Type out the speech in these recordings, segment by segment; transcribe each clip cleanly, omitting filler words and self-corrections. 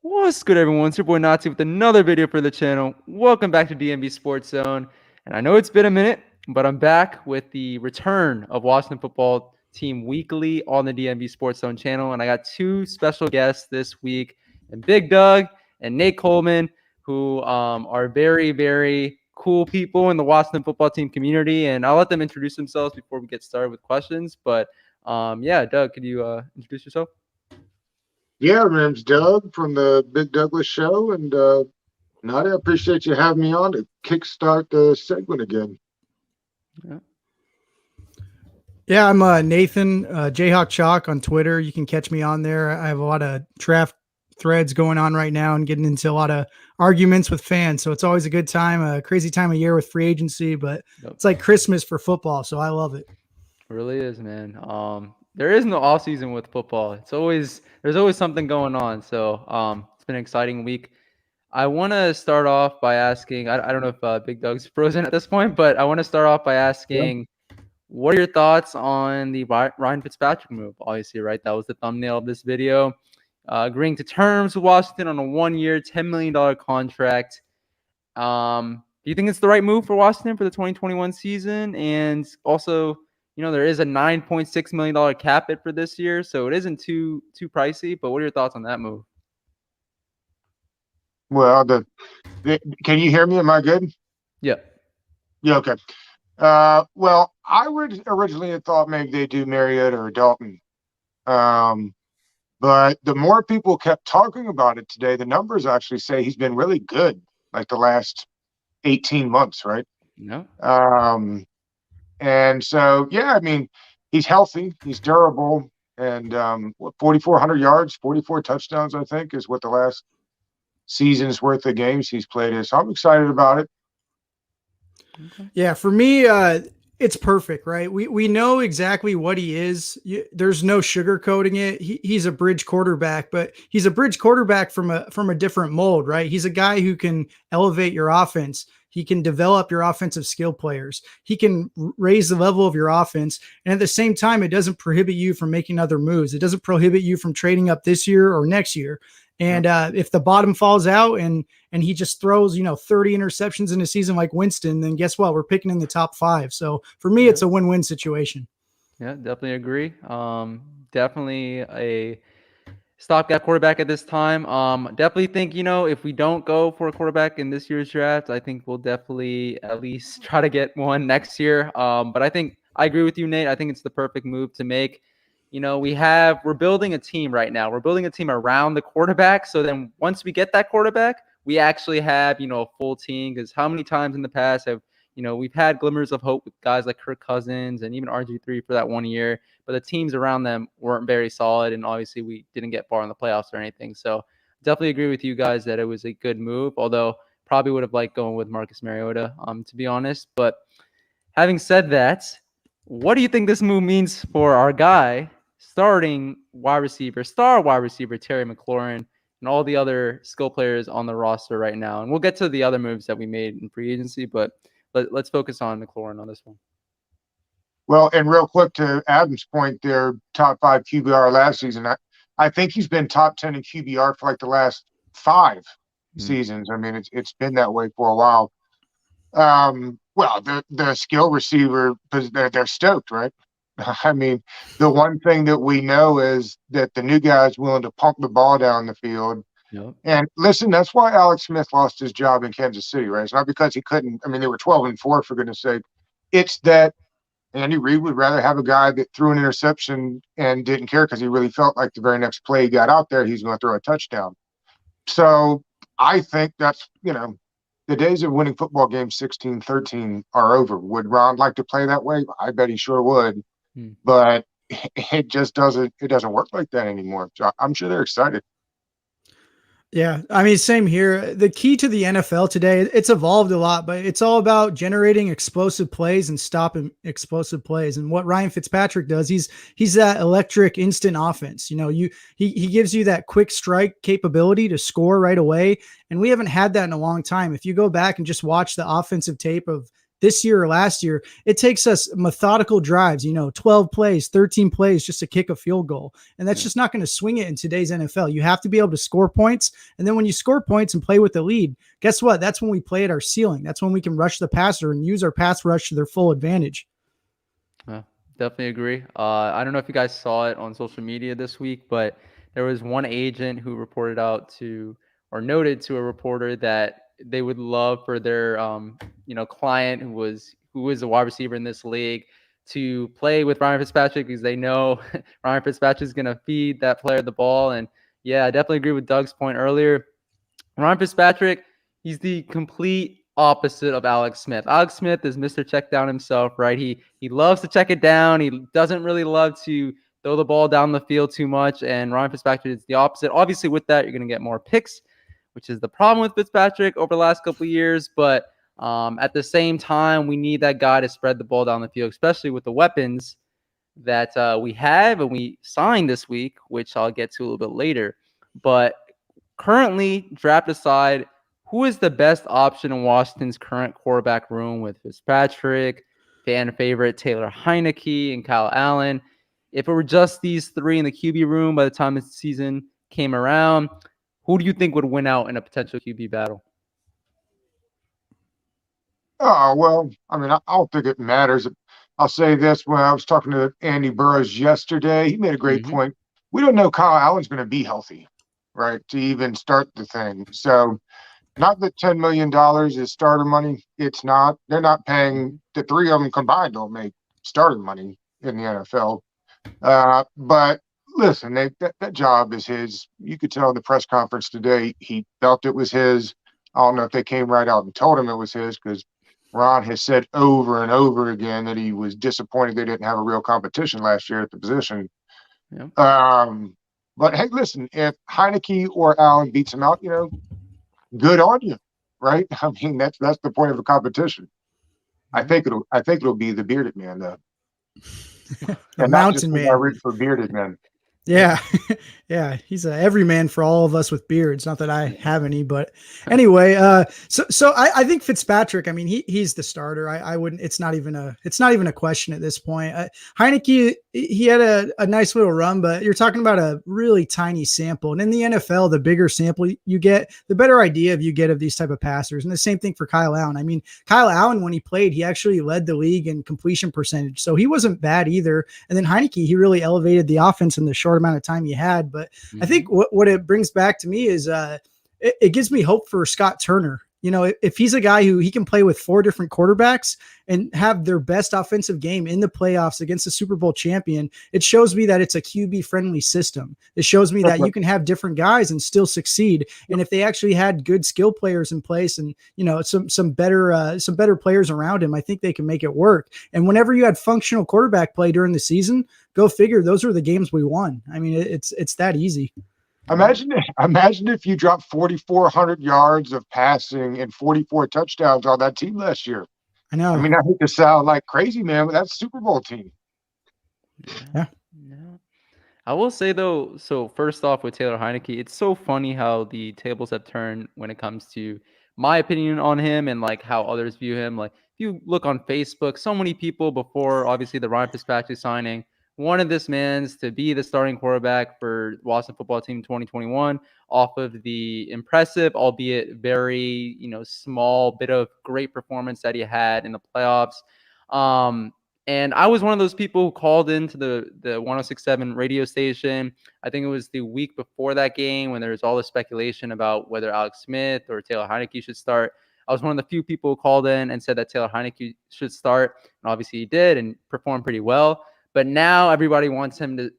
What's good, everyone? It's your boy Nazi with another video for the channel. Welcome back to DMV Sports Zone. And I know it's been a minute, but I'm back with the return of Washington Football Team Weekly on the DMV Sports Zone channel. And I got two special guests this week, and Big Doug and Nate Coleman, who are very, very cool people in the Washington Football Team community. And I'll let them introduce themselves before we get started with questions. But yeah, Doug, could you introduce yourself? Yeah, my name's Doug from the Big Douglas Show, and Nadia, I appreciate you having me on to kickstart the segment again. Yeah, I'm Nathan, Jayhawk Chalk on Twitter. You can catch me on there. I have a lot of draft threads going on right now and getting into a lot of arguments with fans. So it's always a good time, a crazy time of year with free agency, but it's like Christmas for football. So I love it. It really is, man. There is no off season with football. There's always something going on. So it's been an exciting week. I want to start off by asking. I don't know if Big Doug's frozen at this point, but I want to start off by asking, what are your thoughts on the Ryan Fitzpatrick move? Obviously, right? That was the thumbnail of this video. Agreeing to terms with Washington on a 1-year, $10 million contract. Do you think it's the right move for Washington for the 2021 season? And also, there is a $9.6 million cap hit for this year, so it isn't too pricey. But what are your thoughts on that move? Well, can you hear me? Am I good? Yeah. Yeah. Okay. Well, I would originally have thought maybe they do Mariota or Dalton, but the more people kept talking about it today, the numbers actually say he's been really good, like the last 18 months, right? No. And so, yeah, I mean, he's healthy, he's durable, and 4,400 yards, 44 touchdowns, I think, is what the last season's worth of games he's played is. So I'm excited about it. Okay. Yeah, for me, it's perfect, right? We know exactly what he is. There's no sugarcoating it. He's a bridge quarterback, but he's a bridge quarterback from a different mold, right? He's a guy who can elevate your offense. He can develop your offensive skill players. He can raise the level of your offense. And at the same time, it doesn't prohibit you from making other moves. It doesn't prohibit you from trading up this year or next year. And if the bottom falls out and he just throws, 30 interceptions in a season like Winston, then guess what? We're picking in the top 5. So for me, it's a win-win situation. Yeah, definitely agree. Definitely a stopgap quarterback at this time. Definitely think, if we don't go for a quarterback in this year's draft, I think we'll definitely at least try to get one next year. But I think I agree with you, Nate. I think it's the perfect move to make. We're building a team right now. We're building a team around the quarterback. So then once we get that quarterback, we actually have, a full team. Because how many times in the past have, we've had glimmers of hope with guys like Kirk Cousins and even RG3 for that 1 year, but the teams around them weren't very solid. And obviously we didn't get far in the playoffs or anything. So definitely agree with you guys that it was a good move, although probably would have liked going with Marcus Mariota, to be honest. But having said that, what do you think this move means for our guy, star wide receiver Terry McLaurin, and all the other skill players on the roster right now? And we'll get to the other moves that we made in free agency, but let's focus on McLaurin on this one. Well, and real quick to Adam's point, their top 5 QBR last season, I think he's been top 10 in QBR for like the last 5 seasons. I mean, it's been that way for a while. Well, the skill receiver, they're stoked, right? I mean, the one thing that we know is that the new guy's willing to pump the ball down the field. Yep. And listen, that's why Alex Smith lost his job in Kansas City, right? It's not because he couldn't. I mean, they were 12-4, for goodness sake. It's that Andy Reid would rather have a guy that threw an interception and didn't care because he really felt like the very next play he got out there, he's going to throw a touchdown. So I think that's, the days of winning football games 16-13 are over. Would Ron like to play that way? I bet he sure would. But it just doesn't work like that anymore. So I'm sure they're excited. Yeah, I mean, same here. The key to the NFL today, it's evolved a lot, but it's all about generating explosive plays and stopping explosive plays. And what Ryan Fitzpatrick does, he's that electric instant offense. He gives you that quick strike capability to score right away. And we haven't had that in a long time. If you go back and just watch the offensive tape of this year or last year, it takes us methodical drives, 12 plays, 13 plays just to kick a field goal. And that's just not going to swing it in today's NFL. You have to be able to score points. And then when you score points and play with the lead, guess what? That's when we play at our ceiling. That's when we can rush the passer and use our pass rush to their full advantage. Definitely agree. I don't know if you guys saw it on social media this week, but there was one agent who reported out to, or noted to a reporter, that they would love for their client who was a wide receiver in this league to play with Ryan Fitzpatrick, because they know Ryan Fitzpatrick is going to feed that player the ball. And yeah, I definitely agree with Doug's point earlier. Ryan Fitzpatrick, he's the complete opposite of Alex Smith. Alex Smith is Mr. Check Down himself, right? He loves to check it down. He doesn't really love to throw the ball down the field too much. And Ryan Fitzpatrick is the opposite. Obviously, with that, you're going to get more picks, which is the problem with Fitzpatrick over the last couple of years. But at the same time, we need that guy to spread the ball down the field, especially with the weapons that we have and we signed this week, which I'll get to a little bit later. But currently, draft aside, who is the best option in Washington's current quarterback room with Fitzpatrick, fan favorite Taylor Heineke, and Kyle Allen? If it were just these three in the QB room by the time the season came around, who do you think would win out in a potential QB battle? Oh, well, I mean, I don't think it matters. I'll say this. When I was talking to Andy Burroughs yesterday, he made a great point. We don't know Kyle Allen's going to be healthy, right, to even start the thing. So not that $10 million is starter money. It's not. They're not paying. The three of them combined don't make starter money in the NFL. But listen, that job is his. You could tell in the press conference today he felt it was his. I don't know if they came right out and told him it was his, because Ron has said over and over again that he was disappointed they didn't have a real competition last year at the position. Yeah. But hey, listen, if Heineke or Allen beats him out, good on you, right? I mean, that's the point of a competition. I think it'll be the bearded man, though. The mountain man. I root for bearded men. Yeah. Yeah. He's a everyman for all of us with beards. Not that I have any, but anyway, so I think Fitzpatrick, I mean, he's the starter. I wouldn't, it's not even a question at this point. Heineke, he had a nice little run, but you're talking about a really tiny sample. And in the NFL, the bigger sample you get, the better idea you get of these type of passers. And the same thing for Kyle Allen. I mean, Kyle Allen, when he played, he actually led the league in completion percentage. So he wasn't bad either. And then Heineke, he really elevated the offense in the short amount of time he had. But I think what it brings back to me is it gives me hope for Scott Turner. If he's a guy who he can play with four different quarterbacks and have their best offensive game in the playoffs against the Super Bowl champion, it shows me that it's a QB friendly system. It shows me that you can have different guys and still succeed. And if they actually had good skill players in place and, some better players around him, I think they can make it work. And whenever you had functional quarterback play during the season, go figure, those are the games we won. I mean, it's that easy. Imagine if you dropped 4,400 yards of passing and 44 touchdowns on that team last year. I know. I mean, I hate to sound like crazy, man, but that's a Super Bowl team. Yeah. I will say, though, so first off with Taylor Heineke, it's so funny how the tables have turned when it comes to my opinion on him and like how others view him. Like if you look on Facebook, so many people before obviously the Ryan Fitzpatrick signing wanted this man's to be the starting quarterback for Washington football team in 2021 off of the impressive, albeit very, small bit of great performance that he had in the playoffs. And I was one of those people who called into the 106.7 radio station. I think it was the week before that game when there was all the speculation about whether Alex Smith or Taylor Heineke should start. I was one of the few people who called in and said that Taylor Heineke should start. And obviously he did and performed pretty well. But now everybody wants him to,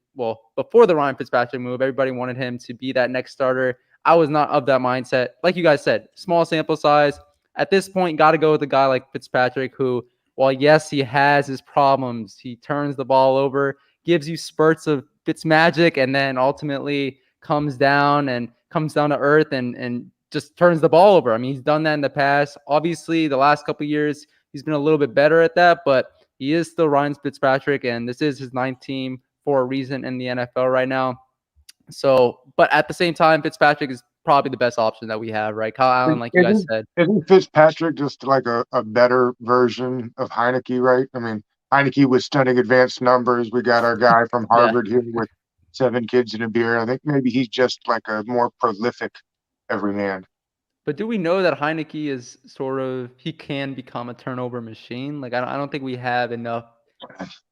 before the Ryan Fitzpatrick move, everybody wanted him to be that next starter. I was not of that mindset. Like you guys said, small sample size. At this point, got to go with a guy like Fitzpatrick who, while yes, he has his problems, he turns the ball over, gives you spurts of Fitzmagic, and then ultimately comes down to earth and just turns the ball over. I mean, he's done that in the past. Obviously, the last couple of years, he's been a little bit better at that, but he is still Ryan Fitzpatrick, and this is his ninth team for a reason in the NFL right now. So, but at the same time, Fitzpatrick is probably the best option that we have, right? Kyle Allen, like you guys said. Isn't Fitzpatrick just like a better version of Heineke, right? I mean, Heineke was stunning advanced numbers. We got our guy from Yeah. Harvard here with 7 kids and a beer. I think maybe he's just like a more prolific everyman. But do we know that Heineke is he can become a turnover machine? Like, I don't think we have enough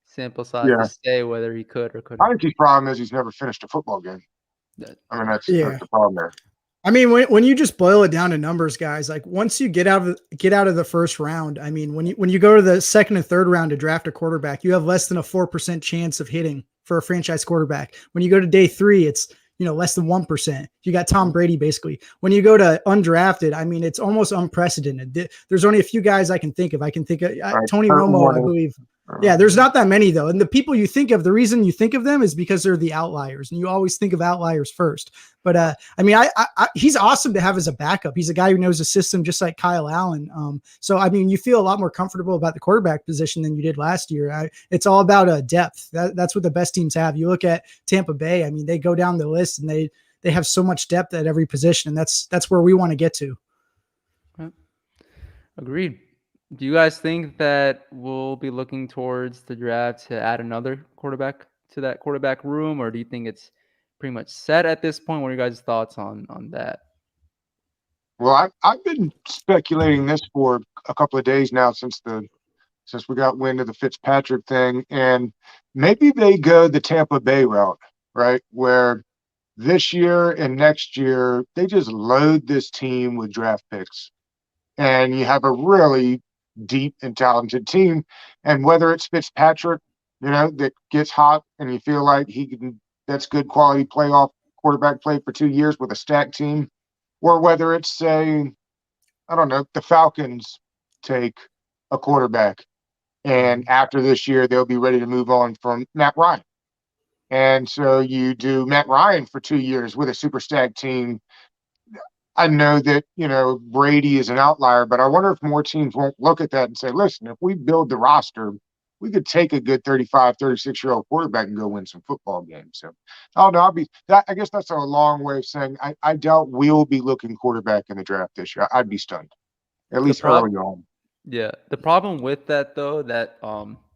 sample size to say whether he could or couldn't. Heineke's problem is he's never finished a football game. I mean, that's the problem there. I mean, when you just boil it down to numbers, guys, like once you get out of the first round, I mean, when you go to the second and third round to draft a quarterback, you have less than a 4% chance of hitting for a franchise quarterback. When you go to day 3, it's less than 1%. You got Tom Brady basically. When you go to undrafted, I mean, it's almost unprecedented. There's only a few guys I can think of. Tony Romo, I believe. Yeah, there's not that many though. And the people you think of, the reason you think of them is because they're the outliers, and you always think of outliers first. But I mean, he's awesome to have as a backup. He's a guy who knows the system just like Kyle Allen. So I mean, you feel a lot more comfortable about the quarterback position than you did last year. It's all about depth. That's what the best teams have. You look at Tampa Bay. I mean, they go down the list and they have so much depth at every position, and that's where we want to get to. Agreed. Do you guys think that we'll be looking towards the draft to add another quarterback to that quarterback room, or do you think it's pretty much set at this point? What are your guys' thoughts on that? Well, I've been speculating this for a couple of days now since we got wind of the Fitzpatrick thing, and maybe they go the Tampa Bay route, right? Where this year and next year they just load this team with draft picks, and you have a really deep and talented team. And whether it's Fitzpatrick, that gets hot and you feel like that's good quality playoff quarterback play for 2 years with a stacked team, or whether it's, say, I don't know, the Falcons take a quarterback and after this year they'll be ready to move on from Matt Ryan. And so you do Matt Ryan for 2 years with a super stacked team. I know that, Brady is an outlier, but I wonder if more teams won't look at that and say, listen, if we build the roster, we could take a good 35, 36-year-old quarterback and go win some football games. So, I don't know. I guess that's a long way of saying I doubt we'll be looking quarterback in the draft this year. I'd be stunned, at least early on. Yeah. The problem with that, though, that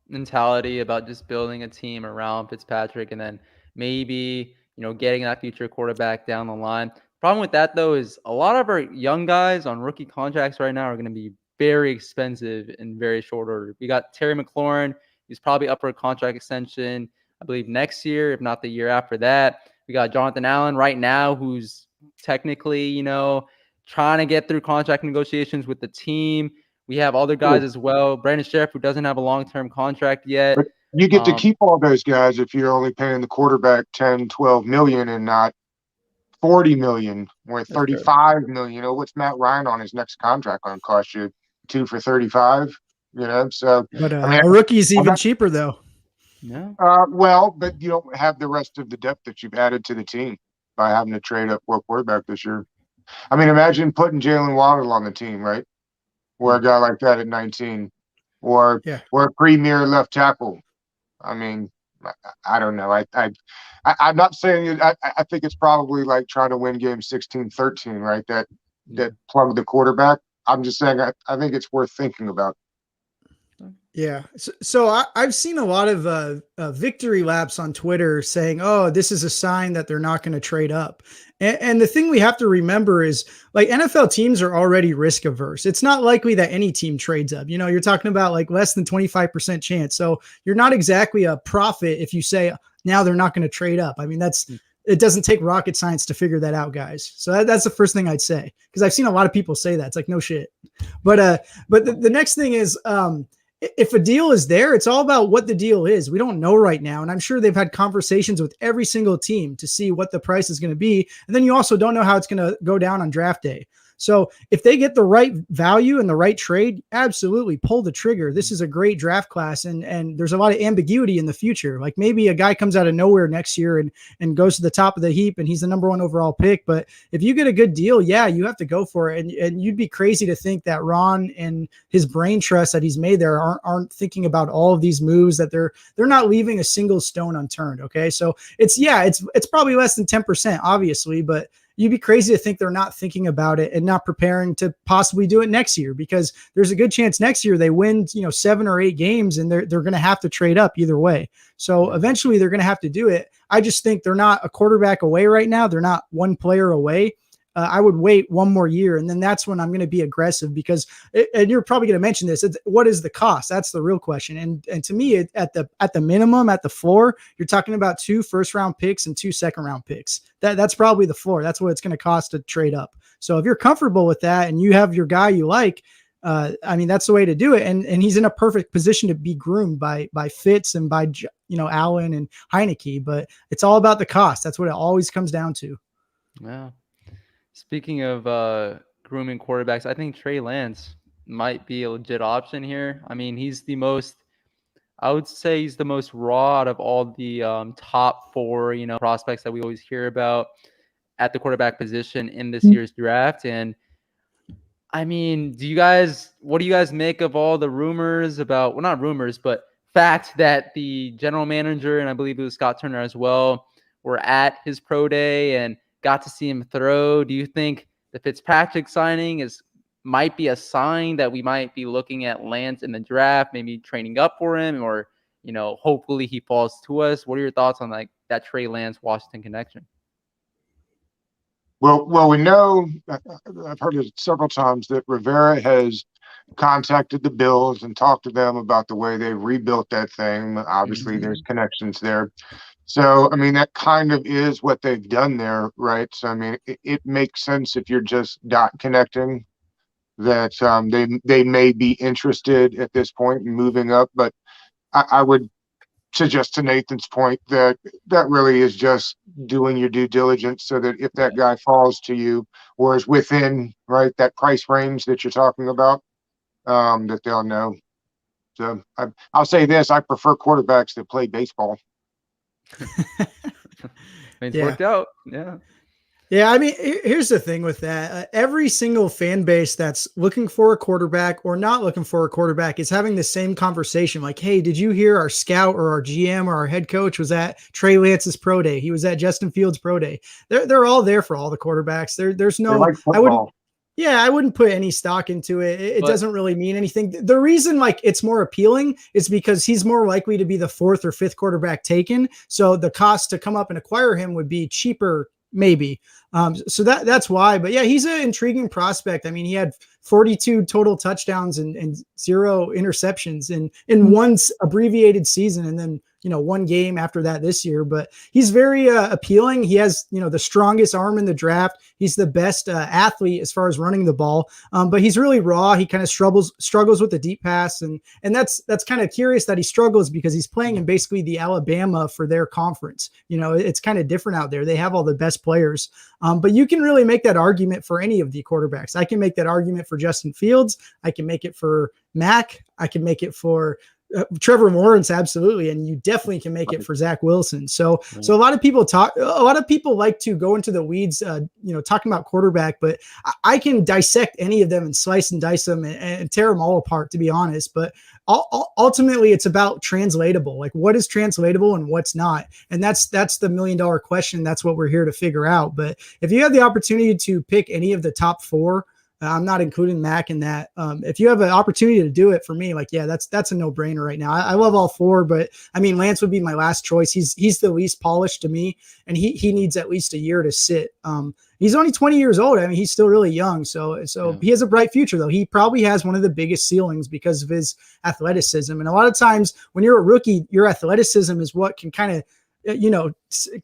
mentality about just building a team around Fitzpatrick and then maybe, getting that future quarterback down the line. Problem with that, though, is a lot of our young guys on rookie contracts right now are going to be very expensive in very short order. We got Terry McLaurin. He's probably up for a contract extension, I believe, next year, if not the year after that. We got Jonathan Allen right now, who's technically, trying to get through contract negotiations with the team. We have other guys as well. Brandon Sheriff, who doesn't have a long-term contract yet. But you get to keep all those guys if you're only paying the quarterback $10, $12 million and not $40 million or $35 million. What's Matt Ryan on his next contract going to cost you? 2 for $35. So but a rookie's even cheaper though. No. Well, but you don't have the rest of the depth that you've added to the team by having to trade up for a quarterback this year. I mean, imagine putting Jalen Waddle on the team, right? Or a guy like that at 19, or a premier left tackle. I mean, I don't know. I'm not saying I think it's probably like trying to win game 16-13, right? That plug the quarterback. I'm just saying I think it's worth thinking about. Yeah. So I've seen a lot of victory laps on Twitter saying, oh, this is a sign that they're not going to trade up. And the thing we have to remember is like NFL teams are already risk averse. It's not likely that any team trades up. You're talking about like less than 25% chance. So you're not exactly a prophet if you say now they're not going to trade up. I mean, it doesn't take rocket science to figure that out, guys. So that's the first thing I'd say, because I've seen a lot of people say that. It's like, no shit. But the next thing is, if a deal is there, it's all about what the deal is. We don't know right now. And I'm sure they've had conversations with every single team to see what the price is going to be. And then you also don't know how it's going to go down on draft day. So if they get the right value and the right trade, absolutely pull the trigger. This is a great draft class. And there's a lot of ambiguity in the future. Like maybe a guy comes out of nowhere next year and goes to the top of the heap and he's the number 1 overall pick. But if you get a good deal, you have to go for it. And you'd be crazy to think that Ron and his brain trust that he's made there aren't thinking about all of these moves, that they're not leaving a single stone unturned. Okay. So it's probably less than 10%, obviously, but you'd be crazy to think they're not thinking about it and not preparing to possibly do it next year, because there's a good chance next year they win, 7 or 8 games, and they're going to have to trade up either way. So eventually they're going to have to do it. I just think they're not a quarterback away right now. They're not one player away. I would wait one more year, and then that's when I'm going to be aggressive, because, and you're probably going to mention this, what is the cost? That's the real question. And to me, at the minimum, at the floor, you're talking about 2 first-round picks and 2 second-round picks. That's probably the floor. That's what it's going to cost to trade up. So if you're comfortable with that and you have your guy you like, that's the way to do it. And he's in a perfect position to be groomed by Fitz and by, Allen and Heineke, but it's all about the cost. That's what it always comes down to. Yeah. Speaking of grooming quarterbacks, I think Trey Lance might be a legit option here. I mean, I would say he's the most raw out of all the top 4, prospects that we always hear about at the quarterback position in this year's draft. And I mean, what do you guys make of all the rumors about, well, not rumors, but fact that the general manager, and I believe it was Scott Turner as well, were at his pro day and got to see him throw? Do you think the Fitzpatrick signing might be a sign that we might be looking at Lance in the draft, maybe training up for him, or, hopefully he falls to us? What are your thoughts on that Trey Lance Washington connection? Well, we know, I've heard it several times, that Rivera has contacted the Bills and talked to them about the way they rebuilt that thing. Obviously, there's connections there. So, that kind of is what they've done there, right? So, it makes sense if you're just dot connecting that they may be interested at this point in moving up. But I would suggest, to Nathan's point, that really is just doing your due diligence, so that if that guy falls to you or is within, right, that price range that you're talking about, that they'll know. So I'll say this: I prefer quarterbacks that play baseball. It's worked out. Yeah, here's the thing with that. Every single fan base that's looking for a quarterback or not looking for a quarterback is having the same conversation. Like, hey, did you hear our scout or our GM or our head coach was at Trey Lance's pro day? He was at Justin Fields' pro day. They're all there for all the quarterbacks. There's no, I wouldn't put any stock into it. It doesn't really mean anything. The reason it's more appealing is because he's more likely to be the 4th or 5th quarterback taken. So the cost to come up and acquire him would be cheaper, maybe. So that's why. But yeah, he's an intriguing prospect. He had 42 total touchdowns and 0 interceptions in one abbreviated season, and then 1 game after that this year. But he's very appealing. He has the strongest arm in the draft. He's the best athlete as far as running the ball. But he's really raw. He kind of struggles with the deep pass, and that's kind of curious that he struggles, because he's playing in basically the Alabama for their conference. It's kind of different out there. They have all the best players. But you can really make that argument for any of the quarterbacks. I can make that argument for Justin Fields. I can make it for Mac. I can make it for Trevor Lawrence, absolutely, and you definitely can make it for Zach Wilson. So a lot of people like to go into the weeds, talking about quarterback, but I can dissect any of them and slice and dice them and tear them all apart, to be honest. But ultimately, it's about translatable. Like, what is translatable and what's not, and that's the $1 million question. That's what we're here to figure out. But if you have the opportunity to pick any of the top 4. I'm not including Mac in that. If you have an opportunity to do it, for me, that's a no-brainer right now. I love all 4, but Lance would be my last choice. He's the least polished to me, and he needs at least a year to sit. He's only 20 years old. He's still really young. So He has a bright future, though. He probably has one of the biggest ceilings because of his athleticism. And a lot of times when you're a rookie, your athleticism is what can kind of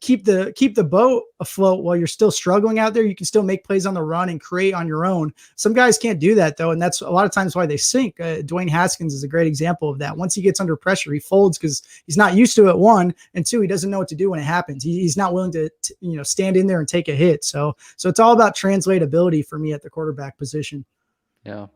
keep the boat afloat while you're still struggling out there. You can still make plays on the run and create on your own. Some guys can't do that, though, and that's a lot of times why they sink. Dwayne Haskins is a great example of that. Once he gets under pressure, he folds because he's not used to it, 1, and 2, he doesn't know what to do when it happens. He's not willing to stand in there and take a hit. So it's all about translatability for me at the quarterback position. Yeah.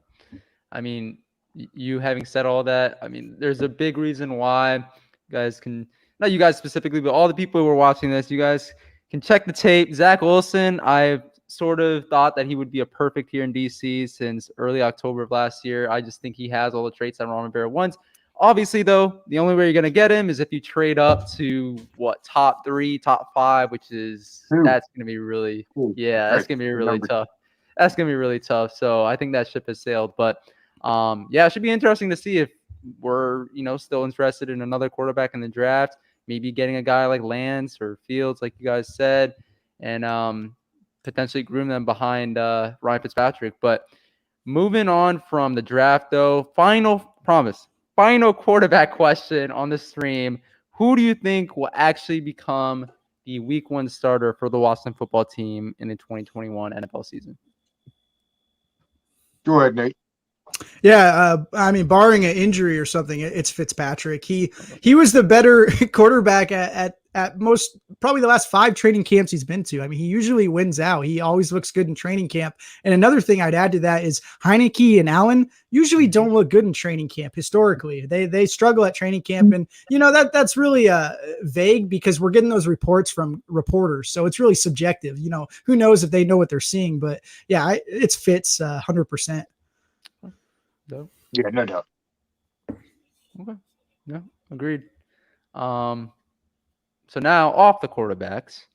You having said all that, there's a big reason why you guys can, not you guys specifically, but all the people who are watching this, you guys can check the tape. Zach Wilson, I've sort of thought that he would be a perfect here in DC since early October of last year. I just think he has all the traits that Ron Rivera wants. Obviously, though, the only way you're going to get him is if you trade up to top 3, top 5, which is that's going to be really that's going to be really tough. That's going to be really tough. So I think that ship has sailed. But it should be interesting to see if we're still interested in another quarterback in the draft. Maybe getting a guy like Lance or Fields, like you guys said, and potentially groom them behind Ryan Fitzpatrick. But moving on from the draft, though, final quarterback question on the stream. Who do you think will actually become the week 1 starter for the Washington football team in the 2021 NFL season? Go ahead, Nate. Yeah, I mean, barring an injury or something, it's Fitzpatrick. He was the better quarterback at most, probably the last 5 training camps he's been to. I mean, he usually wins out. He always looks good in training camp. And another thing I'd add to that is Heineke and Allen usually don't look good in training camp historically. They struggle at training camp, and that's really vague because we're getting those reports from reporters, so it's really subjective. Who knows if they know what they're seeing? But yeah, it's Fitz 100%. No. Yeah, no doubt. Okay. No, agreed. So now off the quarterbacks,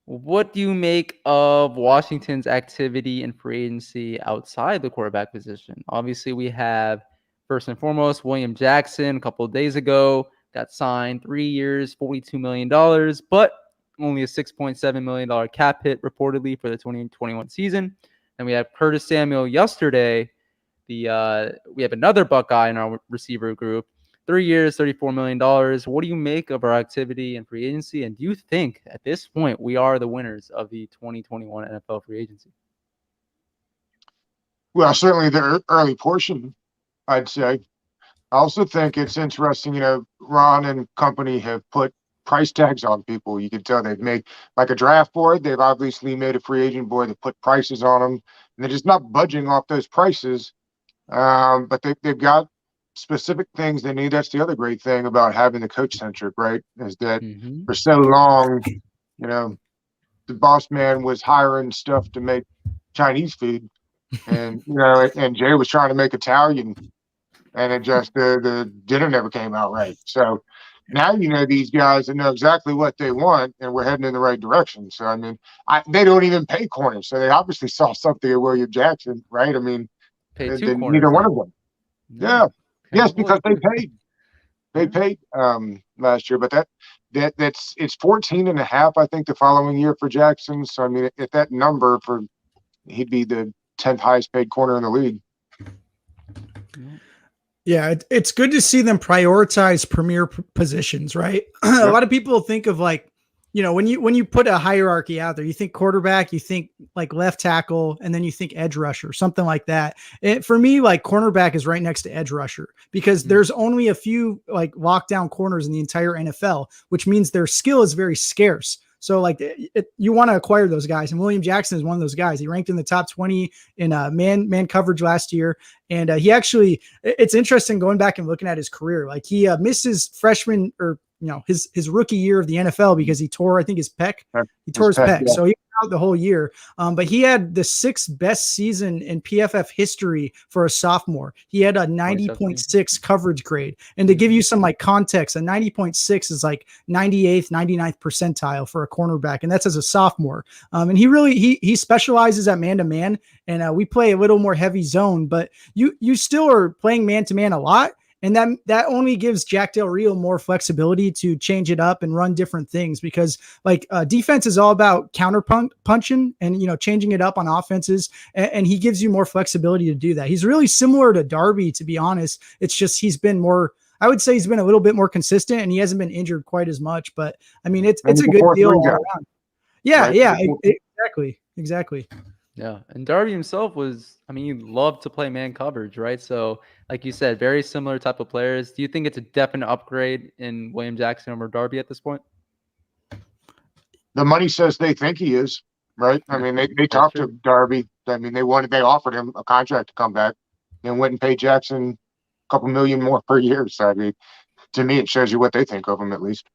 what do you make of Washington's activity in free agency outside the quarterback position? Obviously, we have first and foremost William Jackson a couple of days ago got signed 3 years, $42 million, but only a $6.7 million cap hit reportedly for the 2021 season. And we have Curtis Samuel yesterday. We have another Buckeye in our receiver group, 3 years, $34 million. What do you make of our activity in free agency? And do you think at this point we are the winners of the 2021 NFL free agency? Well, certainly the early portion, I'd say. I also think it's interesting, Ron and company have put price tags on people. You can tell they've made like a draft board. They've obviously made a free agent board that put prices on them, and they're just not budging off those prices. But they've got specific things they need. That's the other great thing about having the coach centric, right? Is that for so long, the boss man was hiring stuff to make Chinese food, and and Jay was trying to make Italian, and it just the dinner never came out right. So now these guys know exactly what they want, and we're heading in the right direction. So I mean, they don't even pay corners, so they obviously saw something at William Jackson, right? I mean. Neither one of them. Yeah. Yes, because they paid. They paid last year, but it's 14 and a half, I think, the following year for Jackson. So I mean, at that number he'd be the 10th highest paid corner in the league. Yeah, it's good to see them prioritize premier positions, right? A lot of people think of when you put a hierarchy out there, you think quarterback, you think like left tackle, and then you think edge rusher, something like that. For me, cornerback is right next to edge rusher because there's only a few lockdown corners in the entire NFL, which means their skill is very scarce. So you want to acquire those guys, and William Jackson is one of those guys. He ranked in the top 20 in man coverage last year, and he actually. It's interesting going back and looking at his career. He missed his freshman or his rookie year of the NFL because he tore, I think, his pec. He tore his pec. Yeah. So he was out the whole year. But he had the 6th best season in PFF history for a sophomore. He had a 90.6 coverage grade. And to give you some context, a 90.6 is 98th, 99th percentile for a cornerback. And that's as a sophomore. And he specializes at man-to-man. And we play a little more heavy zone, but you still are playing man-to-man a lot. And that only gives Jack Del Rio more flexibility to change it up and run different things because defense is all about counter punching and, changing it up on offenses. And he gives you more flexibility to do that. He's really similar to Darby, to be honest. It's just, I would say he's been a little bit more consistent and he hasn't been injured quite as much, but I mean, it's a good deal all around. Yeah. Right? Yeah, exactly. Yeah. And Darby himself he loved to play man coverage, right? So like you said, very similar type of players. Do you think it's a definite upgrade in William Jackson over Darby at this point? The money says they think he is, right? I mean, they talked to Darby. I mean, they offered him a contract to come back and went and paid Jackson a couple million more per year. So I mean, to me, it shows you what they think of him at least.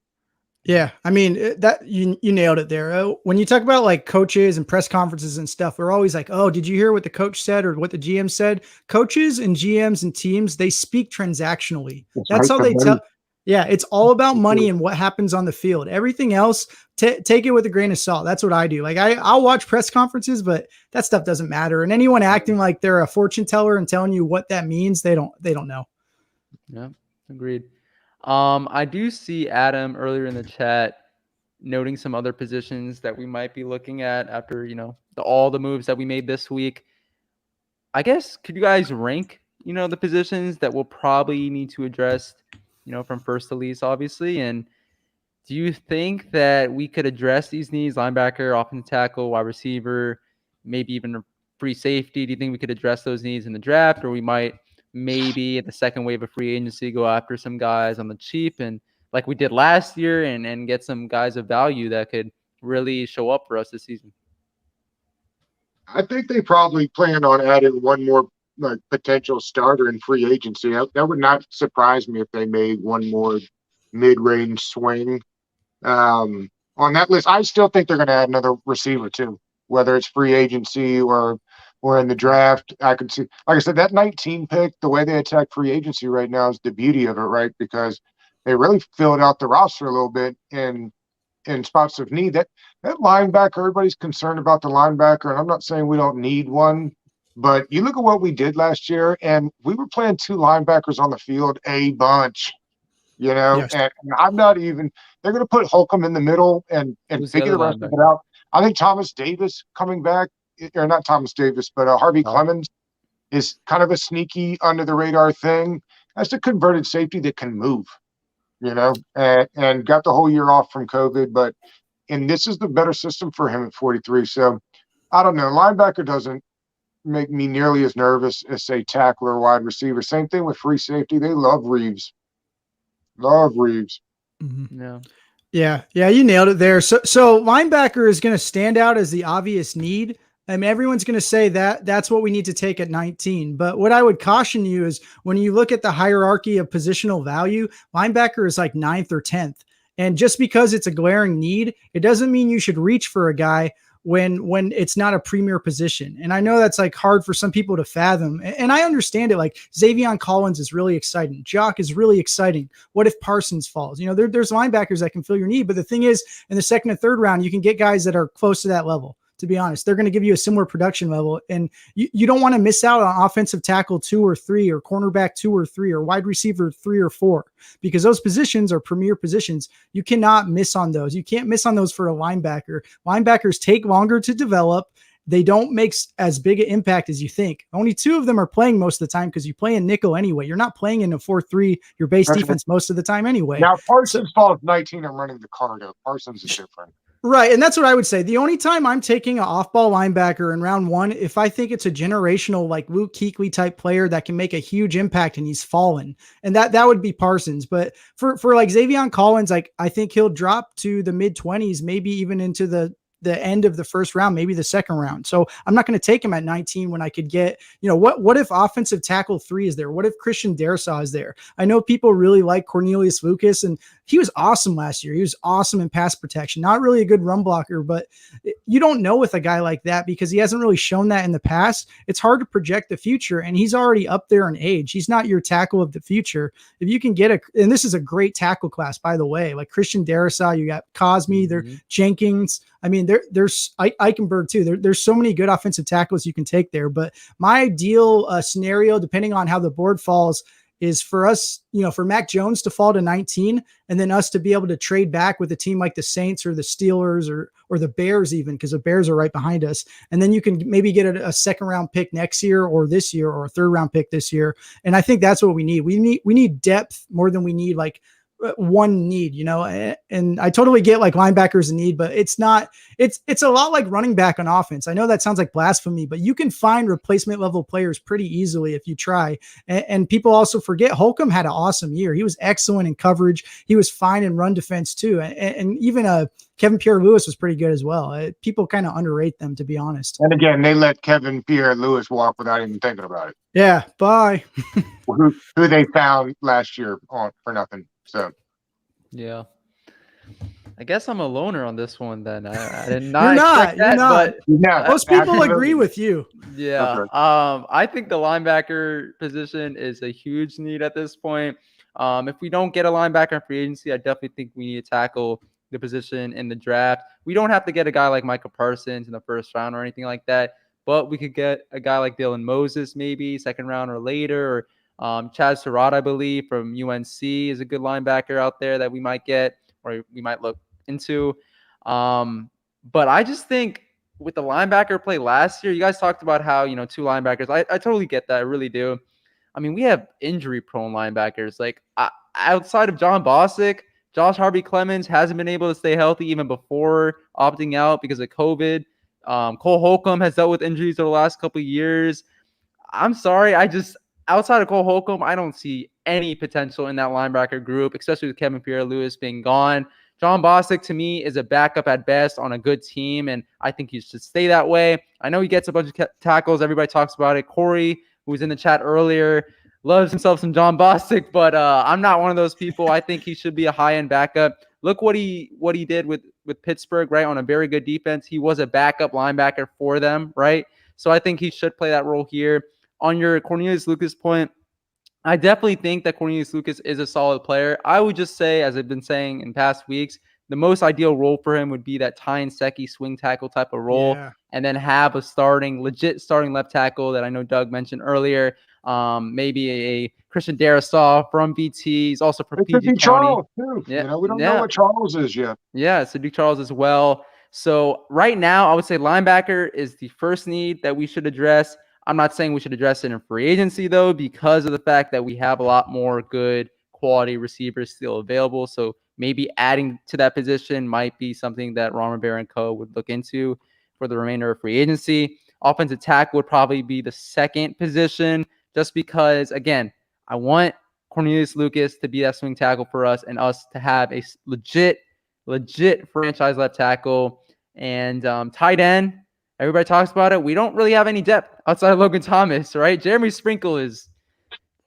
Yeah, I mean that you nailed it there. When you talk about like coaches and press conferences and stuff, we're always like, "Oh, did you hear what the coach said or what the GM said?" Coaches and GMs and teams, they speak transactionally. That's That's right. how The they tell. money. Yeah, it's all about money and what happens on the field. Everything else, take it with a grain of salt. That's what I do. Like I'll watch press conferences, but that stuff doesn't matter. And anyone acting like they're a fortune teller and telling you what that means, they don't know. Yeah, agreed. I do see Adam earlier in the chat noting some other positions that we might be looking at after, all the moves that we made this week. I guess, could you guys rank, the positions that we'll probably need to address, from first to least, obviously? And do you think that we could address these needs, linebacker, offensive tackle, wide receiver, maybe even free safety? Do you think we could address those needs in the draft, or we might maybe at the second wave of free agency go after some guys on the cheap and like we did last year and get some guys of value that could really show up for us this season? I think they probably plan on adding one more like potential starter in free agency. That would not surprise me if they made one more mid-range swing. On that list, I still think they're going to add another receiver too, whether it's free agency or in the draft. I could see, like I said, that 19 pick, the way they attack free agency right now is the beauty of it, right? Because they really filled out the roster a little bit in spots of need. That linebacker, everybody's concerned about the linebacker, and I'm not saying we don't need one, but you look at what we did last year, and we were playing two linebackers on the field a bunch. Yes. And I'm not even. They're going to put Holcomb in the middle and Who's the figure other the rest of it linebacker? out. I think Thomas Davis coming back, or not Thomas Davis, but Harvey Oh, Clemens is kind of a sneaky under the radar thing. That's a converted safety that can move, and got the whole year off from COVID, and this is the better system for him at 43. So I don't know. Linebacker doesn't make me nearly as nervous as say tackle or wide receiver. Same thing with free safety. They love Reeves. Love Reeves. Mm-hmm. yeah. Yeah, you nailed it there. So linebacker is going to stand out as the obvious need. I mean, everyone's going to say that that's what we need to take at 19. But what I would caution you is when you look at the hierarchy of positional value, linebacker is like 9th or 10th. And just because it's a glaring need, it doesn't mean you should reach for a guy when it's not a premier position. And I know that's like hard for some people to fathom. And I understand it. Like Xavion Collins is really exciting. Jock is really exciting. What if Parsons falls? There's linebackers that can fill your need. But the thing is, in the second and third round, you can get guys that are close to that level. To be honest, they're going to give you a similar production level. And you don't want to miss out on offensive tackle 2 or 3 or cornerback 2 or 3 or wide receiver 3 or 4, because those positions are premier positions. You cannot miss on those. You can't miss on those for a linebacker. Linebackers take longer to develop. They don't make as big an impact as you think. Only 2 of them are playing most of the time because you play in nickel anyway. You're not playing in a 4-3, your base That's defense most of the time anyway. Now Parsons falls 19. I'm running the card up. Parsons is different. Right. And that's what I would say. The only time I'm taking an off-ball linebacker in round 1, if I think it's a generational, like Luke Kuechly type player that can make a huge impact and he's fallen, and that would be Parsons. But for like Xavion Collins, like I think he'll drop to the mid-20s, maybe even into the end of the first round, maybe the second round. So I'm not going to take him at 19 when I could get, what if offensive tackle 3 is there? What if Christian Darrisaw is there? I know people really like Cornelius Lucas, and he was awesome last year. He was awesome in pass protection, not really a good run blocker, but you don't know with a guy like that because he hasn't really shown that in the past. It's hard to project the future, and he's already up there in age. He's not your tackle of the future. If you can get and this is a great tackle class, by the way, like Christian Darrisaw, you got Cosme, there, Jenkins. I mean, there's Eichenberg too. There's so many good offensive tackles you can take there. But my ideal scenario, depending on how the board falls, is for us, for Mac Jones to fall to 19 and then us to be able to trade back with a team like the Saints or the Steelers or the Bears even, because the Bears are right behind us. And then you can maybe get a second round pick next year or this year or a third round pick this year. And I think that's what we need. We need depth more than we need like one need, and I totally get like linebackers a need, but it's not, it's a lot like running back on offense. I know that sounds like blasphemy, but you can find replacement level players pretty easily if you try. And people also forget Holcomb had an awesome year. He was excellent in coverage. He was fine in run defense too. And even Kevin Pierre-Louis was pretty good as well. People kind of underrate them, to be honest. And again, they let Kevin Pierre-Louis walk without even thinking about it. Yeah. Bye. who they found last year for nothing. So, yeah. I guess I'm a loner on this one then. I did You're not expect not. You're that, not. but Yeah, Most people absolutely. agree with you. yeah. Okay. I think the linebacker position is a huge need at this point. If we don't get a linebacker in free agency, I definitely think we need to tackle the position in the draft. We don't have to get a guy like Michael Parsons in the first round or anything like that, but we could get a guy like Dylan Moses, maybe second round or later, or Chad Surratt, I believe, from UNC is a good linebacker out there that we might get or we might look into. But I just think with the linebacker play last year, you guys talked about how, two linebackers. I totally get that. I really do. I mean, we have injury-prone linebackers. Like, outside of John Bostic, Josh Harvey Clemens hasn't been able to stay healthy even before opting out because of COVID. Cole Holcomb has dealt with injuries over the last couple of years. I'm sorry. Outside of Cole Holcomb, I don't see any potential in that linebacker group, especially with Kevin Pierre-Louis being gone. John Bostic, to me, is a backup at best on a good team, and I think he should stay that way. I know he gets a bunch of tackles. Everybody talks about it. Corey, who was in the chat earlier, loves himself some John Bostic, but I'm not one of those people. I think he should be a high-end backup. Look what he did with Pittsburgh, right, on a very good defense. He was a backup linebacker for them, right? So I think he should play that role here. On your Cornelius Lucas point, I definitely think that Cornelius Lucas is a solid player. I would just say, as I've been saying in past weeks, the most ideal role for him would be that Ty Nsekhe swing tackle type of role, and then have a legit starting left tackle that I know Doug mentioned earlier. Maybe a Christian Darrisaw from BT. He's also from It could PG be County. Charles too. Yeah, We don't know yeah. what Charles is yet. Yeah, so Duke Charles as well. So right now, I would say linebacker is the first need that we should address. I'm not saying we should address it in free agency, though, because of the fact that we have a lot more good quality receivers still available. So maybe adding to that position might be something that Ron Rivera and co. would look into for the remainder of free agency. Offensive tackle would probably be the second position, just because, again, I want Cornelius Lucas to be that swing tackle for us and us to have a legit franchise left tackle. And tight end, everybody talks about it. We don't really have any depth outside of Logan Thomas, right? Jeremy Sprinkle is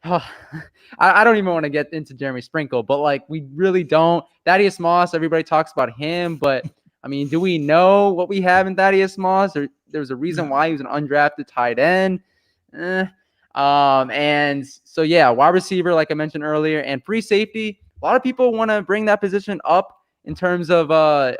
I don't even want to get into Jeremy Sprinkle, but like we really don't. Thaddeus Moss, everybody talks about him, but I mean, do we know what we have in Thaddeus Moss? There's a reason why he was an undrafted tight end. And so yeah, wide receiver, like I mentioned earlier, and free safety. A lot of people want to bring that position up in terms of a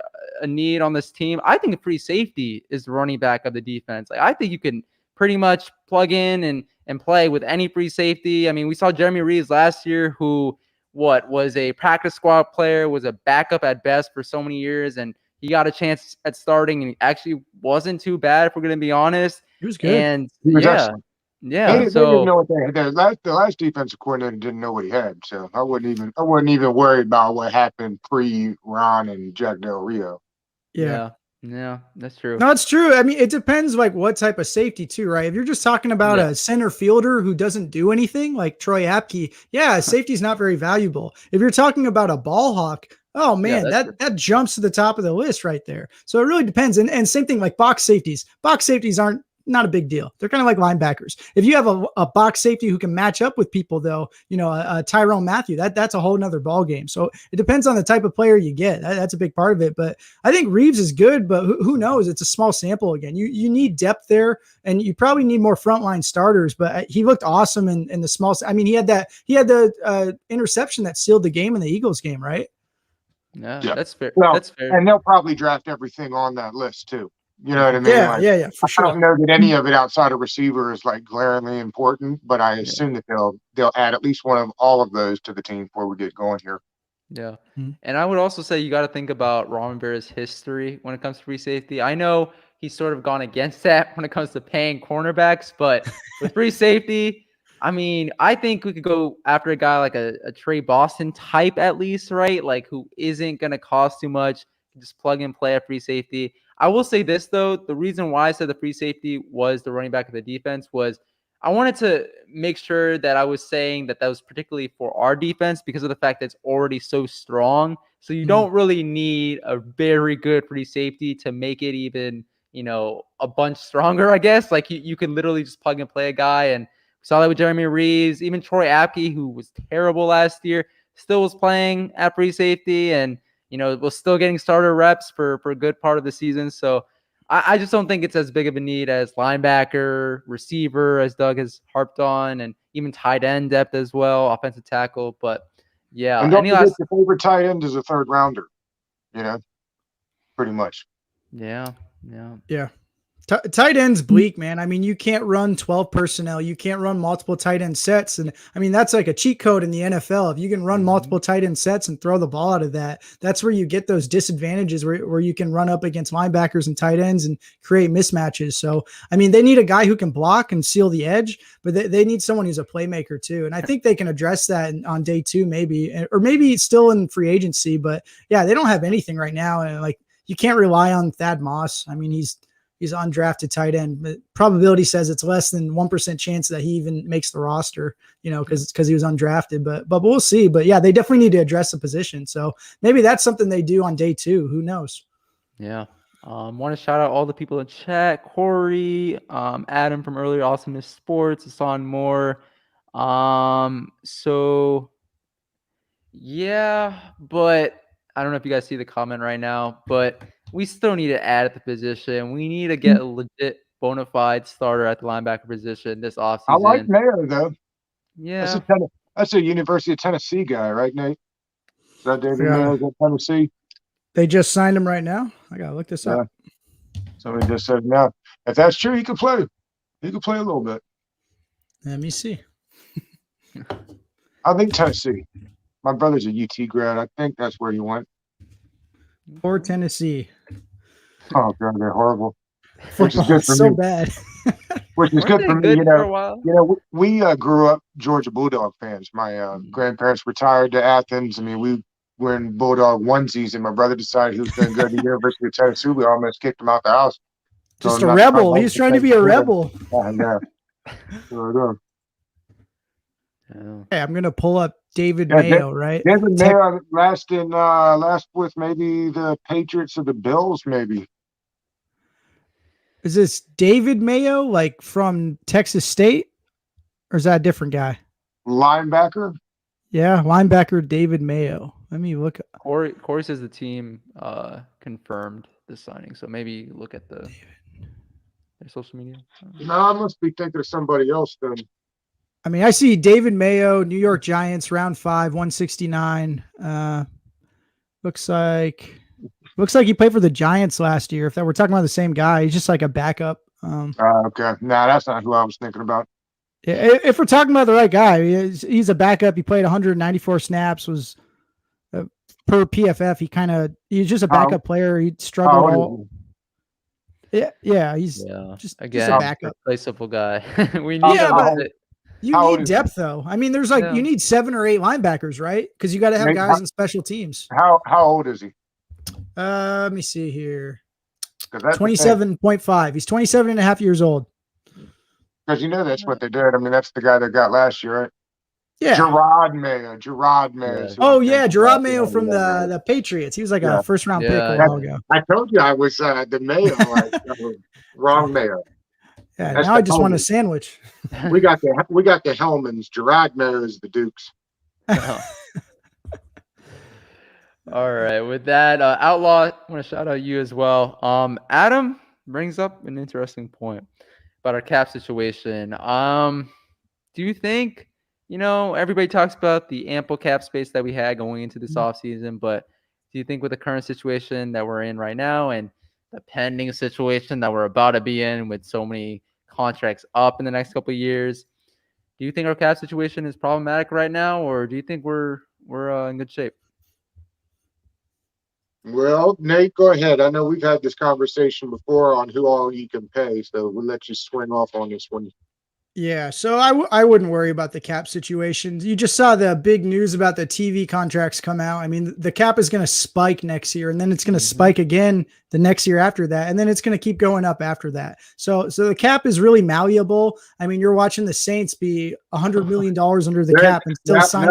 need on this team. I think a free safety is the running back of the defense. Like, I think you can pretty much plug in and play with any free safety. I mean, we saw Jeremy Reeves last year, who was a practice squad player, was a backup at best for so many years, and he got a chance at starting, and he actually wasn't too bad, if we're going to be honest. He was good. And He was yeah, excellent. yeah. They didn't know what they had. The last defensive coordinator didn't know what he had, so I wasn't even worried about what happened pre Ron and Jack Del Rio. Yeah, that's true. No, it's true. I mean, it depends like what type of safety too, right? If you're just talking about a center fielder who doesn't do anything, like Troy Apke, safety is not very valuable. If you're talking about a ball hawk, oh man, that jumps to the top of the list right there. So it really depends. And same thing like box safeties. Box safeties aren't not a big deal. They're kind of like linebackers. If you have a box safety who can match up with people, though, a Tyrone Matthew, that's a whole nother ball game. So it depends on the type of player you get. That's a big part of it. But I think Reeves is good, but who knows? It's a small sample again. You need depth there, and you probably need more frontline starters. But he looked awesome in the small. I mean, he had the interception that sealed the game in the Eagles game, right? Yeah, that's fair. Well, that's fair. And they'll probably draft everything on that list too. You know what I mean? Yeah, for sure. I don't know that any of it outside of receiver is like glaringly important, but I assume that they'll add at least one of all of those to the team before we get going here. Yeah. And I would also say you got to think about Ron Rivera's history when it comes to free safety. I know he's sort of gone against that when it comes to paying cornerbacks, but with free safety, I mean, I think we could go after a guy like a Trey Boston type at least, right? Like who isn't going to cost too much, just plug and play at free safety. I will say this, though. The reason why I said the free safety was the running back of the defense was I wanted to make sure that I was saying that was particularly for our defense because of the fact that it's already so strong. So you don't really need a very good free safety to make it even, a bunch stronger, I guess. Like you can literally just plug and play a guy. And we saw that with Jeremy Reeves. Even Troy Apke, who was terrible last year, still was playing at free safety. And we're still getting starter reps for a good part of the season. So I just don't think it's as big of a need as linebacker, receiver, as Doug has harped on, and even tight end depth as well, offensive tackle. But yeah, And don't forget your favorite tight end is a third rounder, pretty much. Yeah. Tight end's bleak, man. I mean, you can't run 12 personnel. You can't run multiple tight end sets. And I mean, that's like a cheat code in the NFL. If you can run multiple tight end sets and throw the ball out of that, that's where you get those disadvantages where you can run up against linebackers and tight ends and create mismatches. So, I mean, they need a guy who can block and seal the edge, but they need someone who's a playmaker too. And I think they can address that on day 2, maybe, or maybe still in free agency. But yeah, they don't have anything right now. And like, you can't rely on Thad Moss. I mean, he's undrafted tight end, but probability says it's less than 1% chance that he even makes the roster, because he was undrafted, but we'll see. But yeah, they definitely need to address the position. So maybe that's something they do on day 2. Who knows? Yeah. Want to shout out all the people in chat, Corey, Adam from earlier, Awesomeness Sports, Hassan Moore. So yeah, but I don't know if you guys see the comment right now, but we still need to add at the position. We need to get a legit bona fide starter at the linebacker position this offseason. I like Mayer, though. Yeah. That's a University of Tennessee guy, right, Nate? Is that David Mayer at Tennessee? They just signed him right now? I got to look this up. Somebody just said, no. If that's true, he could play. He could play a little bit. Let me see. I think Tennessee. My brother's a UT grad. I think that's where he went. Or Tennessee. Oh, God, they're horrible. Which is good for so me. bad. Which is good for me. We grew up Georgia Bulldog fans. My grandparents retired to Athens. I mean, we were in Bulldog onesies, and my brother decided he was going to go to the University of Tennessee. We almost kicked him out the house. Just a rebel. He's trying to be a rebel. I know. Hey, I'm going to pull up David Mayo, right? David Mayo last with maybe the Patriots or the Bills, maybe. Is this David Mayo, like from Texas State? Or is that a different guy? Linebacker? Yeah, linebacker David Mayo. Let me look. Corey says the team confirmed the signing, so maybe look at their social media. No, I must be thinking of somebody else then. I mean, I see David Mayo, New York Giants, round 5, 169. Looks like he played for the Giants last year. If we're talking about the same guy, he's just like a backup. Okay. No, that's not who I was thinking about. If we're talking about the right guy, he's a backup. He played 194 snaps, was per PFF. He's just a backup player. He struggled. He's just a backup. Replaceable guy. We need you need depth, though. I mean, there's you need 7 or 8 linebackers, right? Because you got to have guys in special teams. How old is he? Let me see here. 27.5. He's 27 and a half years old. Because that's what they did. I mean, that's the guy that got last year, right? Yeah. Gerard Mayo. Yeah. Oh, yeah. Gerard Mayo from the Patriots. He was like a first-round pick a while ago. I told you I was the Mayo. Wrong Mayo. Yeah, that's now I just want a sandwich. we got the Hellmans. Gerard Mayo is the Dukes. All right. With that, Outlaw, I want to shout out you as well. Adam brings up an interesting point about our cap situation. Do you think, everybody talks about the ample cap space that we had going into this offseason, but do you think with the current situation that we're in right now and the pending situation that we're about to be in with so many contracts up in the next couple of years, do you think our cap situation is problematic right now, or do you think we're in good shape? Well, Nate, go ahead. I know we've had this conversation before on who all you can pay, so we'll let you swing off on this one. Yeah, so I wouldn't worry about the cap situation. You just saw the big news about the TV contracts come out. I mean, the cap is going to spike next year, and then it's going to spike again the next year after that, and then it's going to keep going up after that. So the cap is really malleable. I mean, you're watching the Saints be $100 million under the cap and still sign.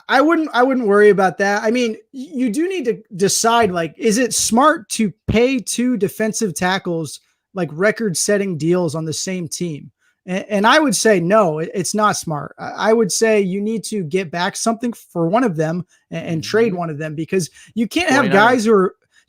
I wouldn't worry about that. I mean, you do need to decide, is it smart to pay 2 defensive tackles like record-setting deals on the same team? And I would say, no, it's not smart. I would say you need to get back something for one of them and trade one of them, because you can't have guys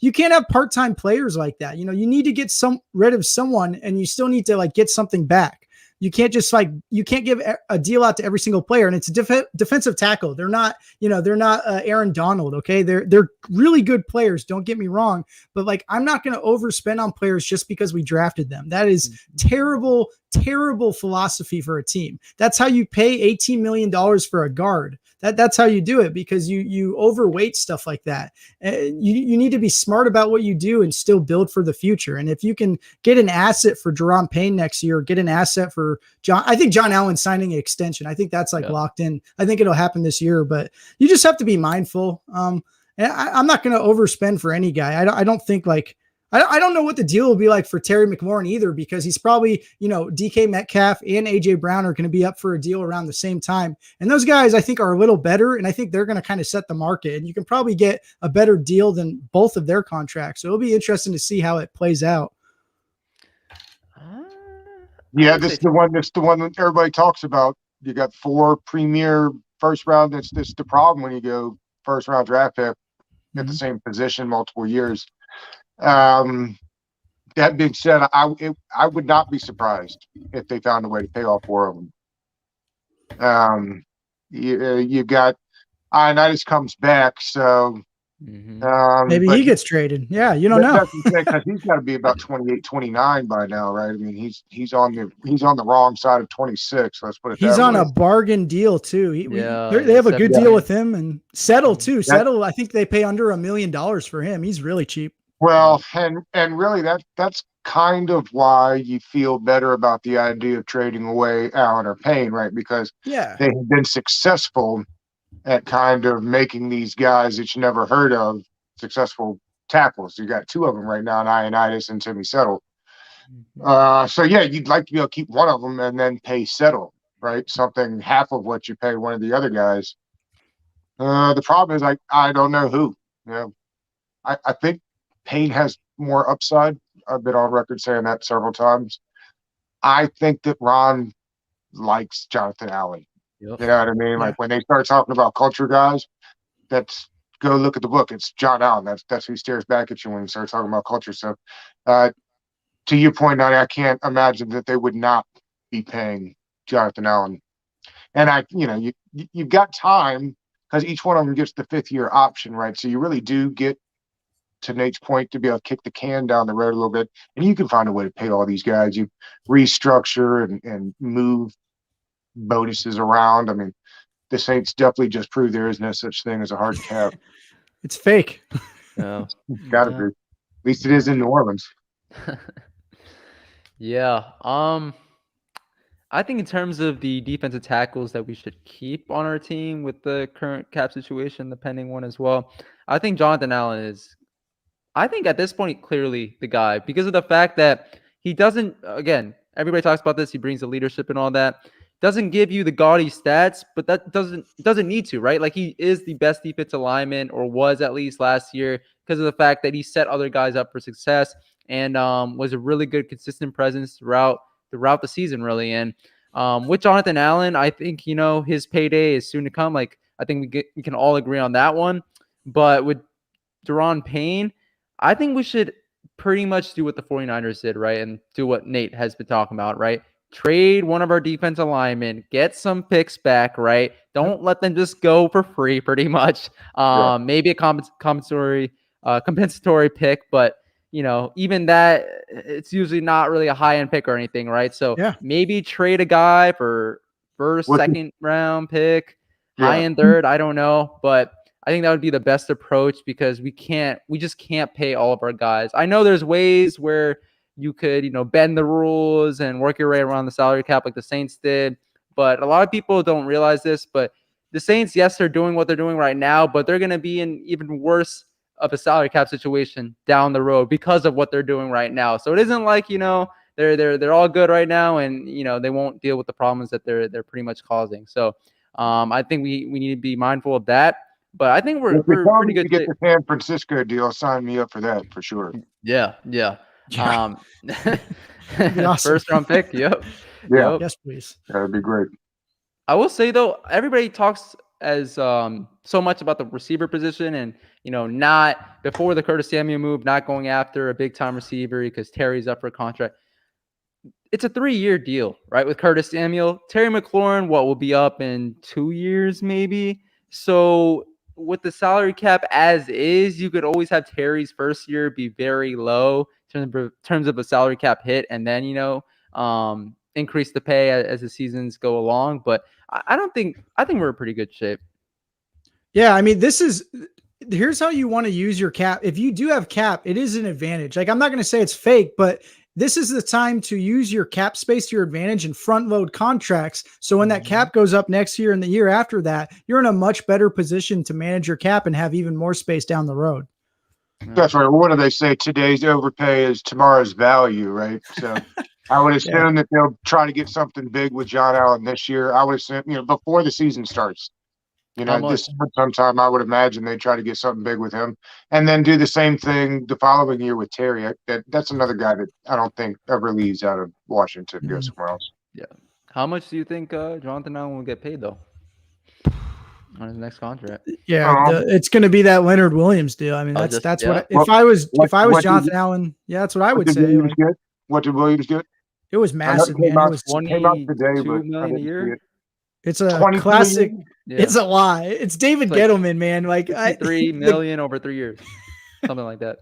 you can't have part-time players like that. You need to get rid of someone, and you still need to like get something back. You can't just you can't give a deal out to every single player, and it's a defensive tackle. They're not, they're not Aaron Donald. Okay. They're really good players. Don't get me wrong, but like, I'm not going to overspend on players just because we drafted them. That is terrible, terrible philosophy for a team. That's how you pay $18 million for a guard. That's how you do it, because you overweight stuff like that. You need to be smart about what you do and still build for the future. And if you can get an asset for Jerome Payne next year, or get an asset for I think John Allen signing an extension. I think that's locked in. I think it'll happen this year, but you just have to be mindful. And I'm not going to overspend for any guy. I don't think I don't know what the deal will be like for Terry McLaurin either, because he's probably, DK Metcalf and AJ Brown are going to be up for a deal around the same time. And those guys, I think, are a little better. And I think they're going to kind of set the market, and you can probably get a better deal than both of their contracts. So it'll be interesting to see how it plays out. Yeah, this is the one that everybody talks about. You got 4 premier first round. That's the problem when you go first round draft pick at the same position multiple years. That being said, I would not be surprised if they found a way to pay all 4 of them. You got Ioannidis comes back, so maybe he gets traded. Yeah, you don't know. Because he's got to be about 28, 29 by now, right? I mean, he's on the wrong side of 26. Let's put it. He's on way. a bargain deal too. They have a good deal with him, and Settle too. Settle, I think they pay under $1 million for him. He's really cheap. Well, and really that's kind of why you feel better about the idea of trading away Allen or Payne, right? Because they have been successful at kind of making these guys that you never heard of successful tackles. You got 2 of them right now, Ioannidis and Timmy Settle. So yeah, you'd like to be able to keep one of them and then pay Settle, right? Something half of what you pay one of the other guys. The problem is I don't know who. I think Payne has more upside. I've been on record saying that several times. I think that Ron likes Jonathan Allen. Yep. You know what I mean? Like when they start talking about culture guys, go look at the book. It's John Allen. That's who stares back at you when you start talking about culture. So to your point, Nani, I can't imagine that they would not be paying Jonathan Allen. And you've got time, because each one of them gets the 5th-year option, right? So you really do get, to Nate's point, to be able to kick the can down the road a little bit, and you can find a way to pay all these guys. You restructure and move bonuses around. I mean, the Saints definitely just proved there is no such thing as a hard cap. It's fake. No, it's gotta be. At least it is in New Orleans. Yeah. I think in terms of the defensive tackles that we should keep on our team with the current cap situation, the pending one as well, I think Jonathan Allen is, I think at this point, clearly the guy, because of the fact that he doesn't, again, everybody talks about this, he brings the leadership and all that, doesn't give you the gaudy stats, but that doesn't need to, right? Like, he is the best defensive lineman, or was at least last year, because of the fact that he set other guys up for success and was a really good, consistent presence throughout the season, really. And with Jonathan Allen, I think, his payday is soon to come. Like, I think we can all agree on that one. But with Daron Payne, I think we should pretty much do what the 49ers did, right? And do what Nate has been talking about, right? Trade one of our defensive linemen, get some picks back, right? Don't let them just go for free, pretty much. Maybe a compensatory pick, but even that, it's usually not really a high-end pick or anything, right? So maybe trade a guy for first, second round pick, high-end third, I don't know, but I think that would be the best approach, because we just can't pay all of our guys. I know there's ways where you could, bend the rules and work your way around the salary cap like the Saints did, but a lot of people don't realize this, but the Saints, yes, they're doing what they're doing right now, but they're going to be in even worse of a salary cap situation down the road because of what they're doing right now. So it isn't like, they're all good right now, and they won't deal with the problems that they're pretty much causing. So I think we need to be mindful of that. But I think we're pretty good. To get the San Francisco deal, sign me up for that for sure. Yeah. Awesome. First round pick. Yep. Yeah, Yep. Yes, please. that'd be great. I will say though, everybody talks as so much about the receiver position, and not before the Curtis Samuel move, not going after a big time receiver because Terry's up for a contract. It's a 3-year deal, right? With Curtis Samuel, Terry McLaurin, what will be up in 2 years, maybe. So with the salary cap as is, you could always have Terry's first year be very low in terms of a salary cap hit, and then increase the pay as the seasons go along. But I think we're in pretty good shape. Yeah, I mean, here's how you want to use your cap. If you do have cap, it is an advantage. Like, I'm not going to say it's fake, but this is the time to use your cap space to your advantage and front load contracts. So when that cap goes up next year and the year after that, you're in a much better position to manage your cap and have even more space down the road. That's right. What do they say? Today's overpay is tomorrow's value, right? So I would assume that they'll try to get something big with John Allen this year. I would assume, before the season starts. This sometime I would imagine they try to get something big with him, and then do the same thing the following year with Terry. That's another guy that I don't think ever leaves out of Washington to go somewhere else. Yeah. How much do you think Jonathan Allen will get paid though on his next contract? Yeah, it's going to be that Leonard Williams deal. I mean, that's what. If I was Jonathan Allen, that's what I would say. What did Williams get? It was massive, man. It was $22 million a year. It's a classic. Yeah. It's a lie. It's David Gettleman, man. Like $3 million over 3 years, something like that.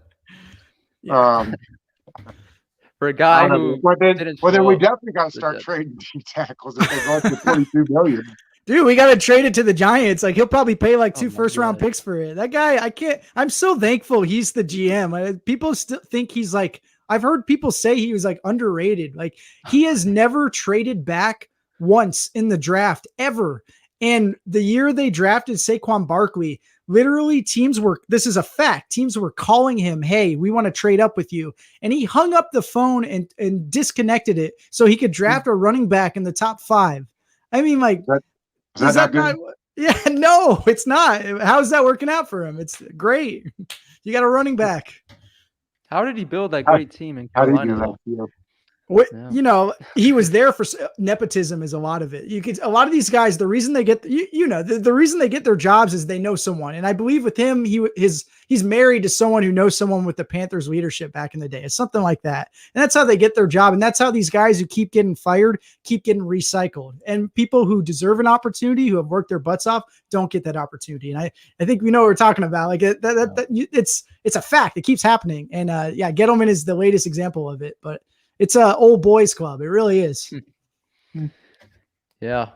For a guy who then we definitely got to start trading D tackles if they're going for $22 million. Dude, we got to trade it to the Giants. Like, he'll probably pay like 2 first-round picks for it. That guy, I'm so thankful he's the GM. People still think he's like, I've heard people say he was like underrated. Like, he has never traded back once in the draft ever. And the year they drafted Saquon Barkley, literally this is a fact. Teams were calling him, hey, we want to trade up with you. And he hung up the phone and disconnected it so he could draft a running back in the top 5. I mean, like, is that not? Yeah, no, it's not. How's that working out for him? It's great. You got a running back. How did he build that great team in Carolina? He was there for nepotism is a lot of it. A lot of these guys, the reason they get, the reason they get their jobs is they know someone. And I believe with him, he's married to someone who knows someone with the Panthers leadership back in the day. It's something like that. And that's how they get their job. And that's how these guys who keep getting fired, keep getting recycled. And people who deserve an opportunity, who have worked their butts off, don't get that opportunity. And I think we know what we're talking about. Like it's a fact. It keeps happening. And Gettleman is the latest example of it, but it's a old boys club. It really is. Yeah.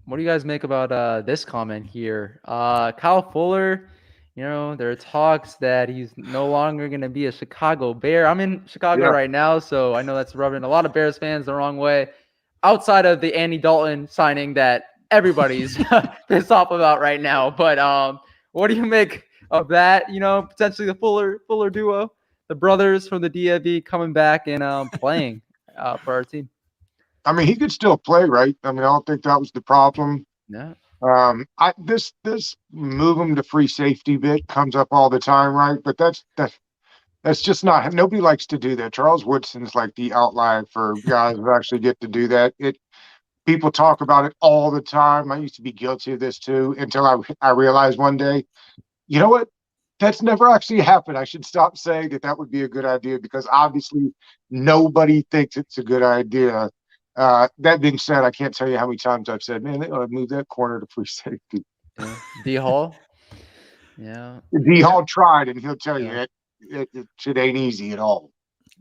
What do you guys make about this comment here? Kyle Fuller, there are talks that he's no longer going to be a Chicago Bear. I'm in Chicago right now, so I know that's rubbing a lot of Bears fans the wrong way. Outside of the Andy Dalton signing that everybody's pissed off about right now. But what do you make of that? Potentially the Fuller duo? The brothers from the DFB coming back and playing for our team. I mean, he could still play, right? I mean, I don't think that was the problem. Yeah. This move him to free safety bit comes up all the time, right? But that's just not. Nobody likes to do that. Charles Woodson's like the outlier for guys who actually get to do that. People talk about it all the time. I used to be guilty of this too until I realized one day, you know what? That's never actually happened. I should stop saying that would be a good idea because obviously nobody thinks it's a good idea. That being said, I can't tell you how many times I've said, man, they ought to move that corner to free safety. Yeah. D Hall. Yeah. D Hall tried, and he'll tell you it ain't easy at all.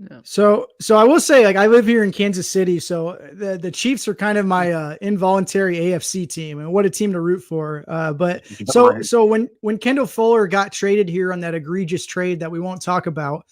Yeah. So I will say, like, I live here in Kansas City, so the Chiefs are kind of my involuntary AFC team, and what a team to root for. But so when Kendall Fuller got traded here on that egregious trade that we won't talk about,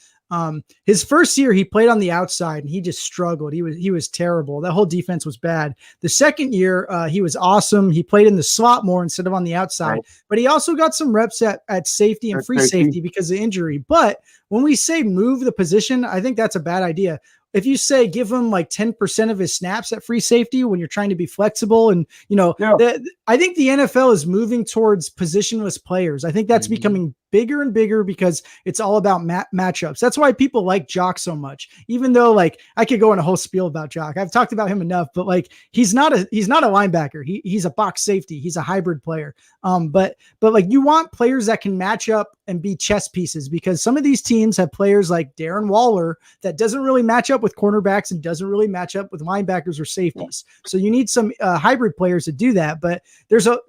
his first year he played on the outside and he just struggled. He was terrible. That whole defense was bad. The second year he was awesome. He played in the slot more instead of on the outside, right. But he also got some reps at safety and free safety because of injury. But when we say move the position, I think that's a bad idea. if you say give him like 10% of his snaps at free safety when you're trying to be flexible, and I think the NFL is moving towards positionless players. I think that's becoming bigger and bigger because it's all about matchups. That's why people like Jock so much, even though like I could go on a whole spiel about Jock. I've talked about him enough, but like he's not a linebacker. He's a box safety. He's a hybrid player. But like you want players that can match up and be chess pieces, because some of these teams have players like Darren Waller that doesn't really match up with cornerbacks and doesn't really match up with linebackers or safeties. So you need some hybrid players to do that. But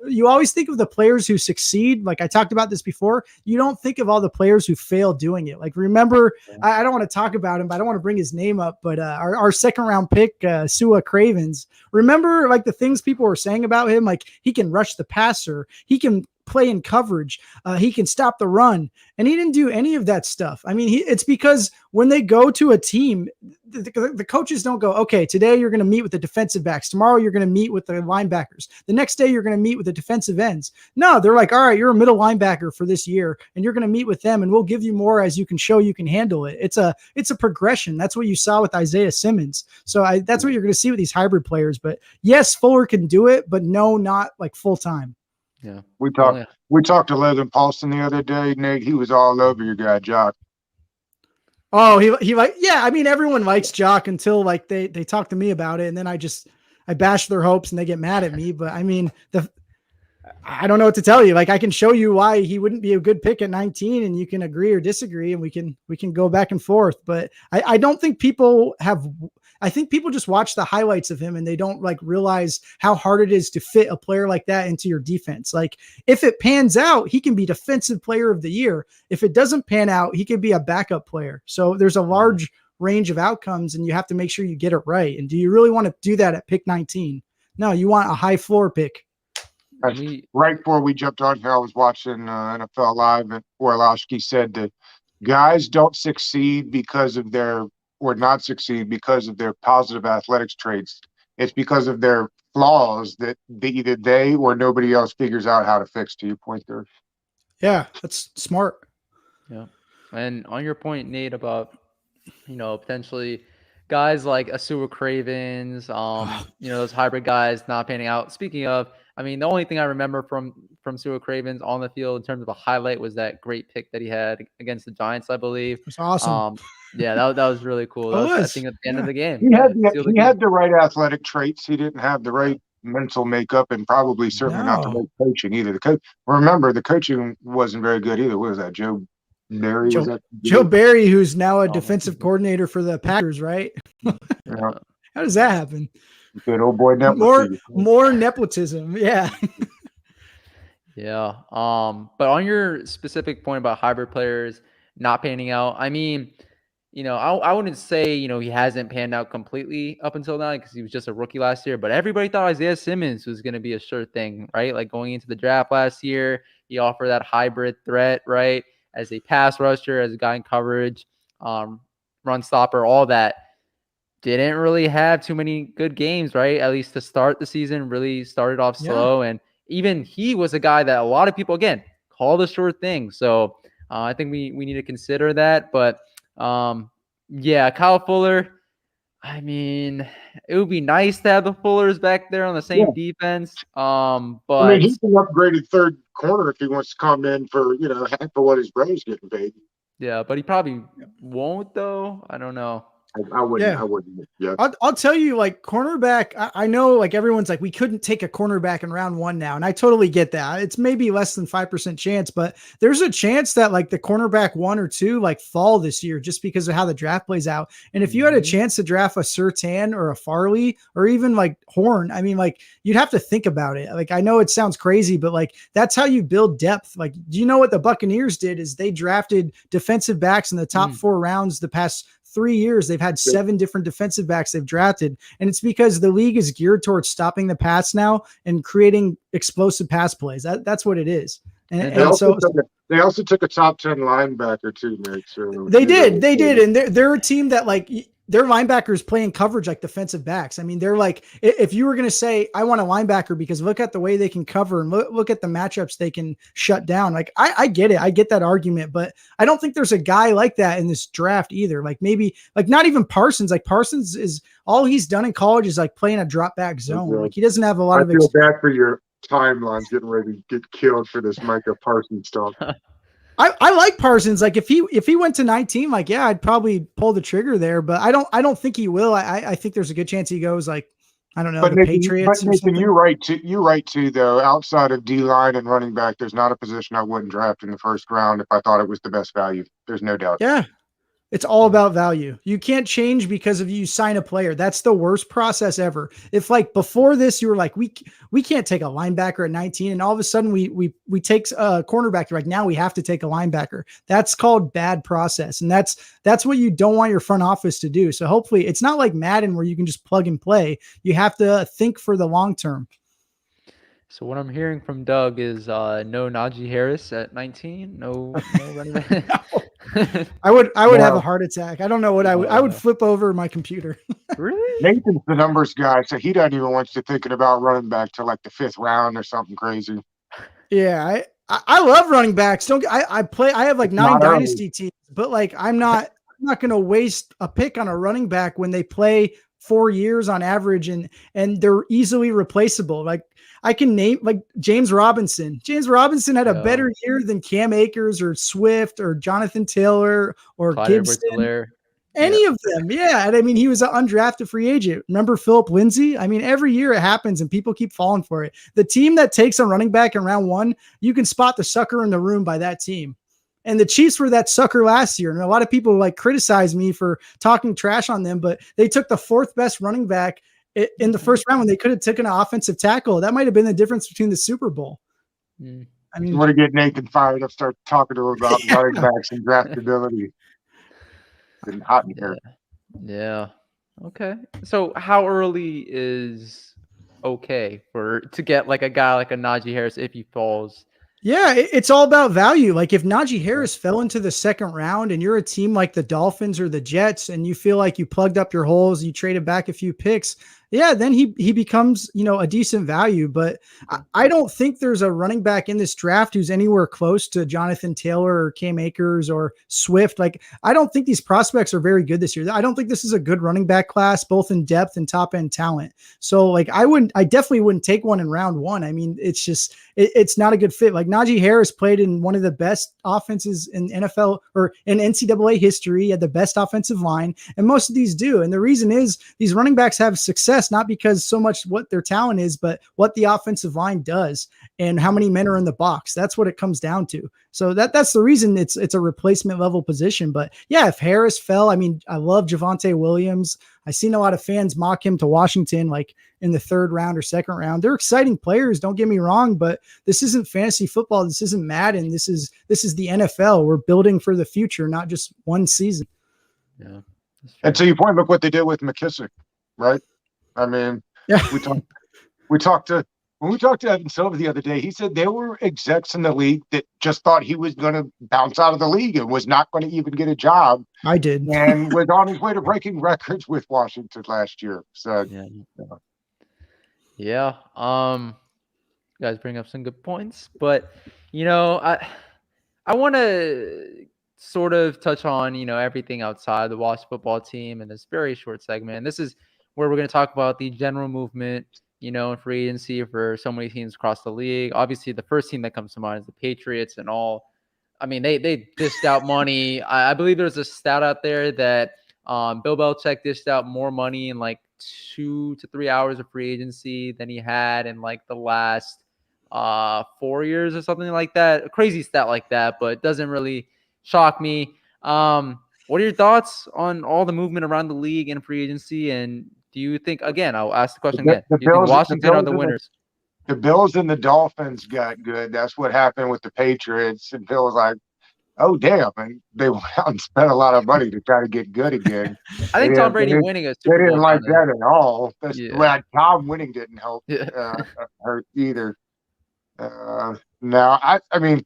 you always think of the players who succeed. Like I talked about this before. You don't think of all the players who fail doing it. Like remember, I don't want to talk about him, but I don't want to bring his name up, but our second round pick, Sua Cravens, remember like the things people were saying about him? Like he can rush the passer. He can play in coverage. He can stop the run, and he didn't do any of that stuff. I mean, it's because when they go to a team, the coaches don't go, okay, today you're going to meet with the defensive backs. Tomorrow you're going to meet with the linebackers. The next day you're going to meet with the defensive ends. No, they're like, all right, you're a middle linebacker for this year, and you're going to meet with them, and we'll give you more as you can show you can handle it. It's a progression. That's what you saw with Isaiah Simmons. So that's what you're going to see with these hybrid players. But yes, Fuller can do it, but no, not like full time. Yeah. We talked to Logan Paulson the other day, Nate. He was all over your guy, Jock. Oh, he like, yeah. I mean, everyone likes Jock until like they talk to me about it, and then I bash their hopes and they get mad at me. But I mean, I don't know what to tell you. Like I can show you why he wouldn't be a good pick at 19, and you can agree or disagree, and we can go back and forth. But I don't think people have. I think people just watch the highlights of him and they don't like realize how hard it is to fit a player like that into your defense. Like if it pans out, he can be defensive player of the year. If it doesn't pan out, he could be a backup player. So there's a large range of outcomes, and you have to make sure you get it right. And do you really want to do that at pick 19? No, you want a high floor pick. Right before we jumped on here, I was watching NFL Live, and Orlowski said that guys don't succeed because of their positive athletics traits. It's because of their flaws that either they or nobody else figures out how to fix, to your point there. Yeah, that's smart. Yeah. And on your point, Nate, about, potentially guys like Asua Cravens, those hybrid guys not panning out. Speaking of, I mean, the only thing I remember from Asua Cravens on the field in terms of a highlight was that great pick that he had against the Giants, I believe. It was awesome. Yeah, that was really cool. That was, I think, at the end of the game. He had the right athletic traits. He didn't have the right mental makeup, and probably certainly not the right coaching either. Remember, the coaching wasn't very good either. What was that, Joe Barry? Joe Barry, who's now a defensive coordinator for the Packers, right? Yeah. How does that happen? Good old boy nepotism. More nepotism. Yeah. Yeah. But on your specific point about hybrid players not panning out, I mean, I wouldn't say, he hasn't panned out completely up until now because he was just a rookie last year, but everybody thought Isaiah Simmons was going to be a sure thing, right? Like going into the draft last year, he offered that hybrid threat, right? As a pass rusher, as a guy in coverage, run stopper, all that. Didn't really have too many good games, right? At least to start the season, really started off slow. And even he was a guy that a lot of people, again, called a sure thing. So I think we need to consider that. But Kyle Fuller, I mean, it would be nice to have the Fullers back there on the same defense. But he's an upgraded third corner if he wants to come in for, half of what his brother's getting paid. Yeah, but he probably won't, though. I don't know. I wouldn't. Yeah. I'll tell you, like cornerback, I know like everyone's like, we couldn't take a cornerback in round 1 now. And I totally get that. It's maybe less than 5% chance, but there's a chance that like the cornerback 1 or 2 like fall this year just because of how the draft plays out. And if you had a chance to draft a Surtain or a Farley or even like Horn, I mean, like you'd have to think about it. Like, I know it sounds crazy, but like, that's how you build depth. Like, do you know what the Buccaneers did is they drafted defensive backs in the top 4 rounds the past 3 years. They've had 7 different defensive backs they've drafted. And it's because the league is geared towards stopping the pass now and creating explosive pass plays. That's what it is. And they also took a top 10 linebacker too, Nick. So they did. And they're a team that like their linebackers playing coverage like defensive backs. I mean, they're like, if you were going to say, I want a linebacker because look at the way they can cover and look at the matchups they can shut down. Like, I get it. I get that argument, but I don't think there's a guy like that in this draft either. Like maybe like not even Parsons. Like Parsons is all he's done in college is like playing a drop back zone. Like he doesn't have a lot of experience. I feel bad for your timelines getting ready to get killed for this Micah Parsons stuff. I like Parsons. Like if he went to 19, like, yeah, I'd probably pull the trigger there, but I don't think he will. I think there's a good chance he goes like, I don't know, but the Nathan, Patriots. But Nathan, you're right too, though. Outside of D-line and running back, there's not a position I wouldn't draft in the first round if I thought it was the best value. There's no doubt. Yeah. It's all about value. You can't change because of you sign a player. That's the worst process ever. If like before this, you were like, we can't take a linebacker at 19, and all of a sudden we take a cornerback. You're like, now we have to take a linebacker. That's called bad process, and that's what you don't want your front office to do. So hopefully, it's not like Madden where you can just plug and play. You have to think for the long term. So what I'm hearing from Doug is no Najee Harris at 19. No running back. I would have a heart attack. I don't know what I would flip over my computer. Really? Nathan's the numbers guy, so he doesn't even want you thinking about running back to like the 5th round or something crazy. Yeah, I love running backs. I have like 9 dynasty teams, but like I'm not going to waste a pick on a running back when they play 4 years on average and they're easily replaceable. Like I can name like James Robinson. James Robinson had a better year than Cam Akers or Swift or Jonathan Taylor or Clyde Gibson. Any of them. Yeah. And I mean, he was an undrafted free agent. Remember Philip Lindsay? I mean, every year it happens and people keep falling for it. The team that takes a running back in round 1, you can spot the sucker in the room by that team. And the Chiefs were that sucker last year. And a lot of people like criticize me for talking trash on them, but they took the 4th best running back in the first round when they could have taken an offensive tackle. That might have been the difference between the Super Bowl. I mean, you want to get Nathan fired up, start talking to him about running backs and draftability. Getting hot in here. Yeah. Okay. So how early is okay to get like a guy like a Najee Harris if he falls? Yeah, it's all about value. Like if Najee Harris fell into the 2nd round and you're a team like the Dolphins or the Jets and you feel like you plugged up your holes, you traded back a few picks, yeah, then he becomes, a decent value. But I don't think there's a running back in this draft who's anywhere close to Jonathan Taylor or Cam Akers or Swift. Like, I don't think these prospects are very good this year. I don't think this is a good running back class, both in depth and top end talent. So like, I definitely wouldn't take one in round 1. I mean, it's just, it's not a good fit. Like Najee Harris played in one of the best offenses in NFL or in NCAA history. He had the best offensive line, and most of these do. And the reason is these running backs have success not because so much what their talent is, but what the offensive line does and how many men are in the box. That's what it comes down to. So that's the reason it's a replacement level position. But yeah, if Harris fell, I mean, I love Javonte Williams. I've seen a lot of fans mock him to Washington, like in the 3rd round or 2nd round. They're exciting players. Don't get me wrong, but this isn't fantasy football. This isn't Madden. This is the NFL. We're building for the future, not just one season. Yeah. And to your point, look what they did with McKissick, right? I mean, yeah. we talked to Evan Silva the other day. He said there were execs in the league that just thought he was going to bounce out of the league and was not going to even get a job. I did, and was on his way to breaking records with Washington last year. So yeah. You guys bring up some good points, but I want to sort of touch on everything outside the Washington football team in this very short segment. And this is where we're going to talk about the general movement, in free agency for so many teams across the league. Obviously, the first team that comes to mind is the Patriots and all. I mean, they dished out money. I believe there's a stat out there that Bill Belichick dished out more money in like 2 to 3 hours of free agency than he had in like the last 4 years or something like that. A crazy stat like that, but it doesn't really shock me. What are your thoughts on all the movement around the league and free agency? And do you think, again, I'll ask the question again, do you think Washington are the winners? The Bills and the Dolphins got good. That's what happened with the Patriots. And Bill was like, oh, damn. And they went out and spent a lot of money to try to get good again. I think Tom Brady winning a Super Bowl. They didn't like that at all. Tom winning didn't help hurt either. Now, I mean,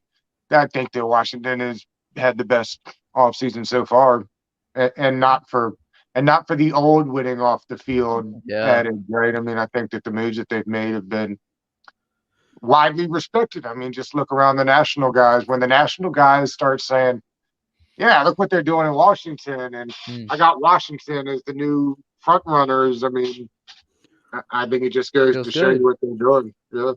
I think that Washington has had the best offseason so far, and not for and not for the old winning off the field Yeah. adage, right? I mean, I think that the moves that they've made have been widely respected. I mean, just look around the national guys. When the national guys start saying, yeah, look what they're doing in Washington, and I got Washington as the new front runners. I mean, I think it just goes Feels to show good. you what they're doing. Yeah.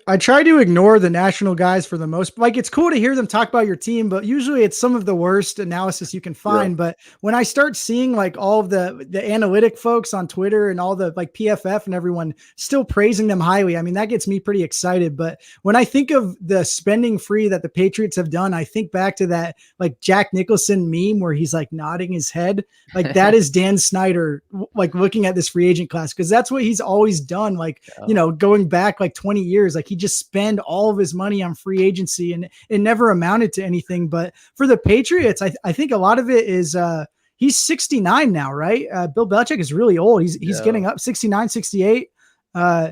I try to ignore the national guys for the most, like, it's cool to hear them talk about your team, but usually it's some of the worst analysis you can find. But when I start seeing like all of the analytic folks on Twitter and all the like PFF and everyone still praising them highly, I mean, that gets me pretty excited. But when I think of the spending free that the Patriots have done, I think back to that like Jack Nicholson meme where he's like nodding his head. Like that is Dan Snyder, like looking at this free agent class, because that's what he's always done. Like, you know, going back like 20 years, like he just spend all of his money on free agency and it never amounted to anything. But for the Patriots, I think a lot of it is he's 69 now, right? Bill Belichick is really old. He's getting up 69, 68.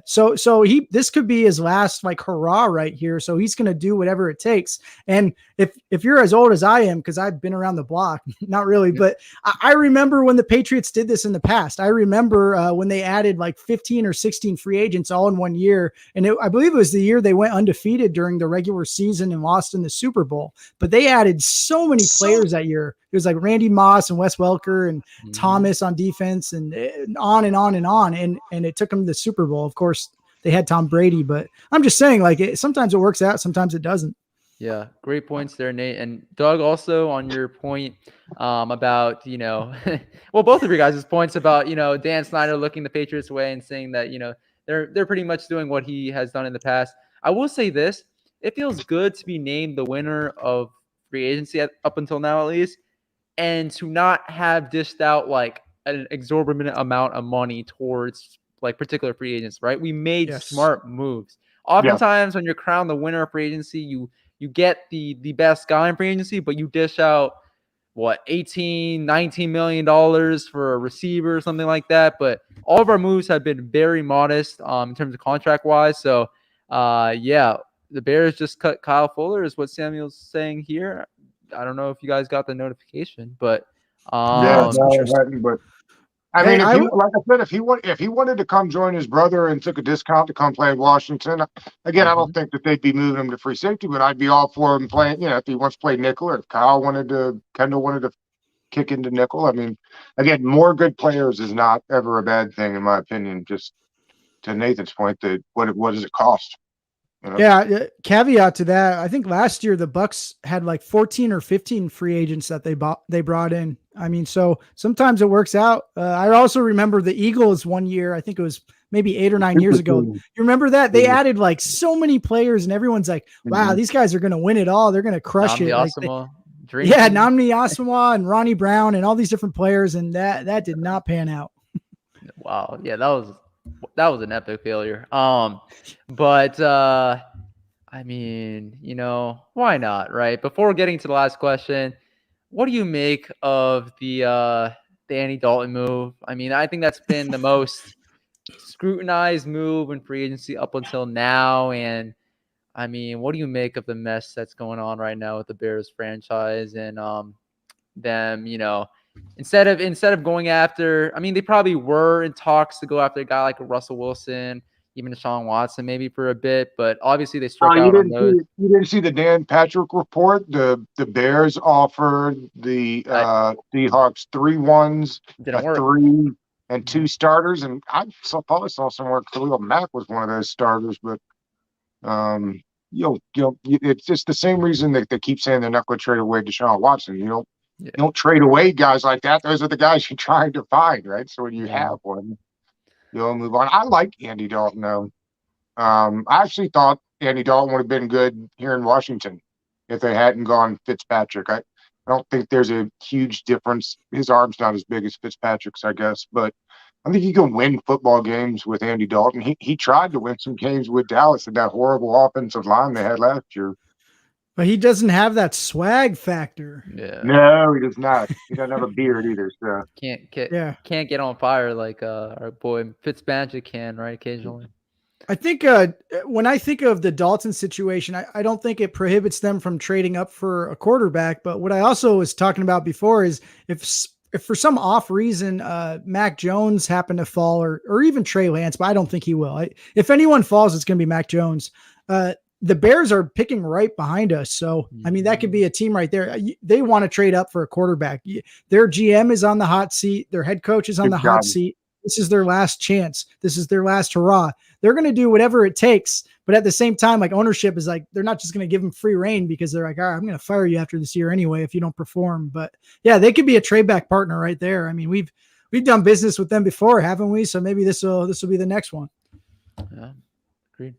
So this could be his last like hurrah right here. So he's going to do whatever it takes. And if you're as old as I am, cause I've been around the block, not really, but I remember when the Patriots did this in the past. I remember when they added like 15 or 16 free agents all in one year. And I believe it was the year they went undefeated during the regular season and lost in the Super Bowl, but they added so many players that year. It was like Randy Moss and Wes Welker and Thomas on defense and on and on and on. And it took them to the Super Bowl. Of course, they had Tom Brady, but I'm just saying, like, sometimes it works out, sometimes it doesn't. Yeah, great points there, Nate. And Doug, also on your point about, you know, well, both of your guys' points about, you know, Dan Snyder looking the Patriots way and saying that, you know, they're pretty much doing what he has done in the past. I will say this, it feels good to be named the winner of free agency up until now, at least, and to not have dished out like an exorbitant amount of money towards like particular free agents, right? We made smart moves. Oftentimes when you're crowned the winner of free agency, you get the best guy in free agency, but you dish out what, $18-19 million for a receiver or something like that. But all of our moves have been very modest in terms of contract wise. So yeah, the Bears just cut Kyle Fuller is what Samuel's saying here. I don't know if you guys got the notification, but no, I hadn't, but I mean, like I said, if he wanted to come join his brother and took a discount to come play in Washington, again, I don't think that they'd be moving him to free safety, but I'd be all for him playing. You know, if he wants to play nickel, or if Kendall wanted to kick into nickel. I mean, again, more good players is not ever a bad thing, in my opinion. Just to Nathan's point, that what does it cost? You know? Yeah. Caveat to that, I think last year the Bucks had like 14 or 15 free agents that they brought in. I mean, so sometimes it works out. I also remember the Eagles one year. I think it was maybe 8 or 9 years ago. You remember that? They added like so many players, and everyone's like, "Wow, these guys are going to win it all. They're going to crush it." Like Namdi Asamoah and Ronnie Brown and all these different players, and that did not pan out. Wow. Yeah, that was an epic failure. But I mean, you know, why not, right? Before getting to the last question, what do you make of the Andy Dalton move? I mean, I think that's been the most scrutinized move in free agency up until now. And I mean, what do you make of the mess that's going on right now with the Bears franchise and them, you know, instead of going after, I mean, they probably were in talks to go after a guy like Russell Wilson, even Deshaun Watson maybe for a bit, but obviously they struck out on those. You didn't see the Dan Patrick report? The Bears offered the Seahawks 3 1s, didn't work. 3 and 2 starters, and I probably saw somewhere Khalil Mack was one of those starters, but it's just the same reason that they keep saying they're not going to trade away Deshaun Watson. You don't trade away guys like that. Those are the guys you're trying to find, right? So when you have one, you'll move on. I like Andy Dalton, though. I actually thought Andy Dalton would have been good here in Washington if they hadn't gone Fitzpatrick. I don't think there's a huge difference. His arm's not as big as Fitzpatrick's, I guess, but I think you can win football games with Andy Dalton. He tried to win some games with Dallas in that horrible offensive line they had last year. But he doesn't have that swag factor. Yeah. No, he does not. He doesn't have a beard either. So can't get on fire like our boy Fitzpatrick can, right? Occasionally. I think when I think of the Dalton situation, I don't think it prohibits them from trading up for a quarterback. But what I also was talking about before is if if for some off reason, Mac Jones happened to fall or even Trey Lance, but I don't think he will. If anyone falls, it's going to be Mac Jones. The Bears are picking right behind us. So, I mean, that could be a team right there. They want to trade up for a quarterback. Their GM is on the hot seat. Their head coach is on the hot seat. This is their last chance. This is their last hurrah. They're going to do whatever it takes. But at the same time, like ownership is like, they're not just going to give them free reign because they're like, all right, I'm going to fire you after this year anyway if you don't perform. But yeah, they could be a trade back partner right there. I mean, we've done business with them before, haven't we? So maybe this will be the next one. Yeah, agreed.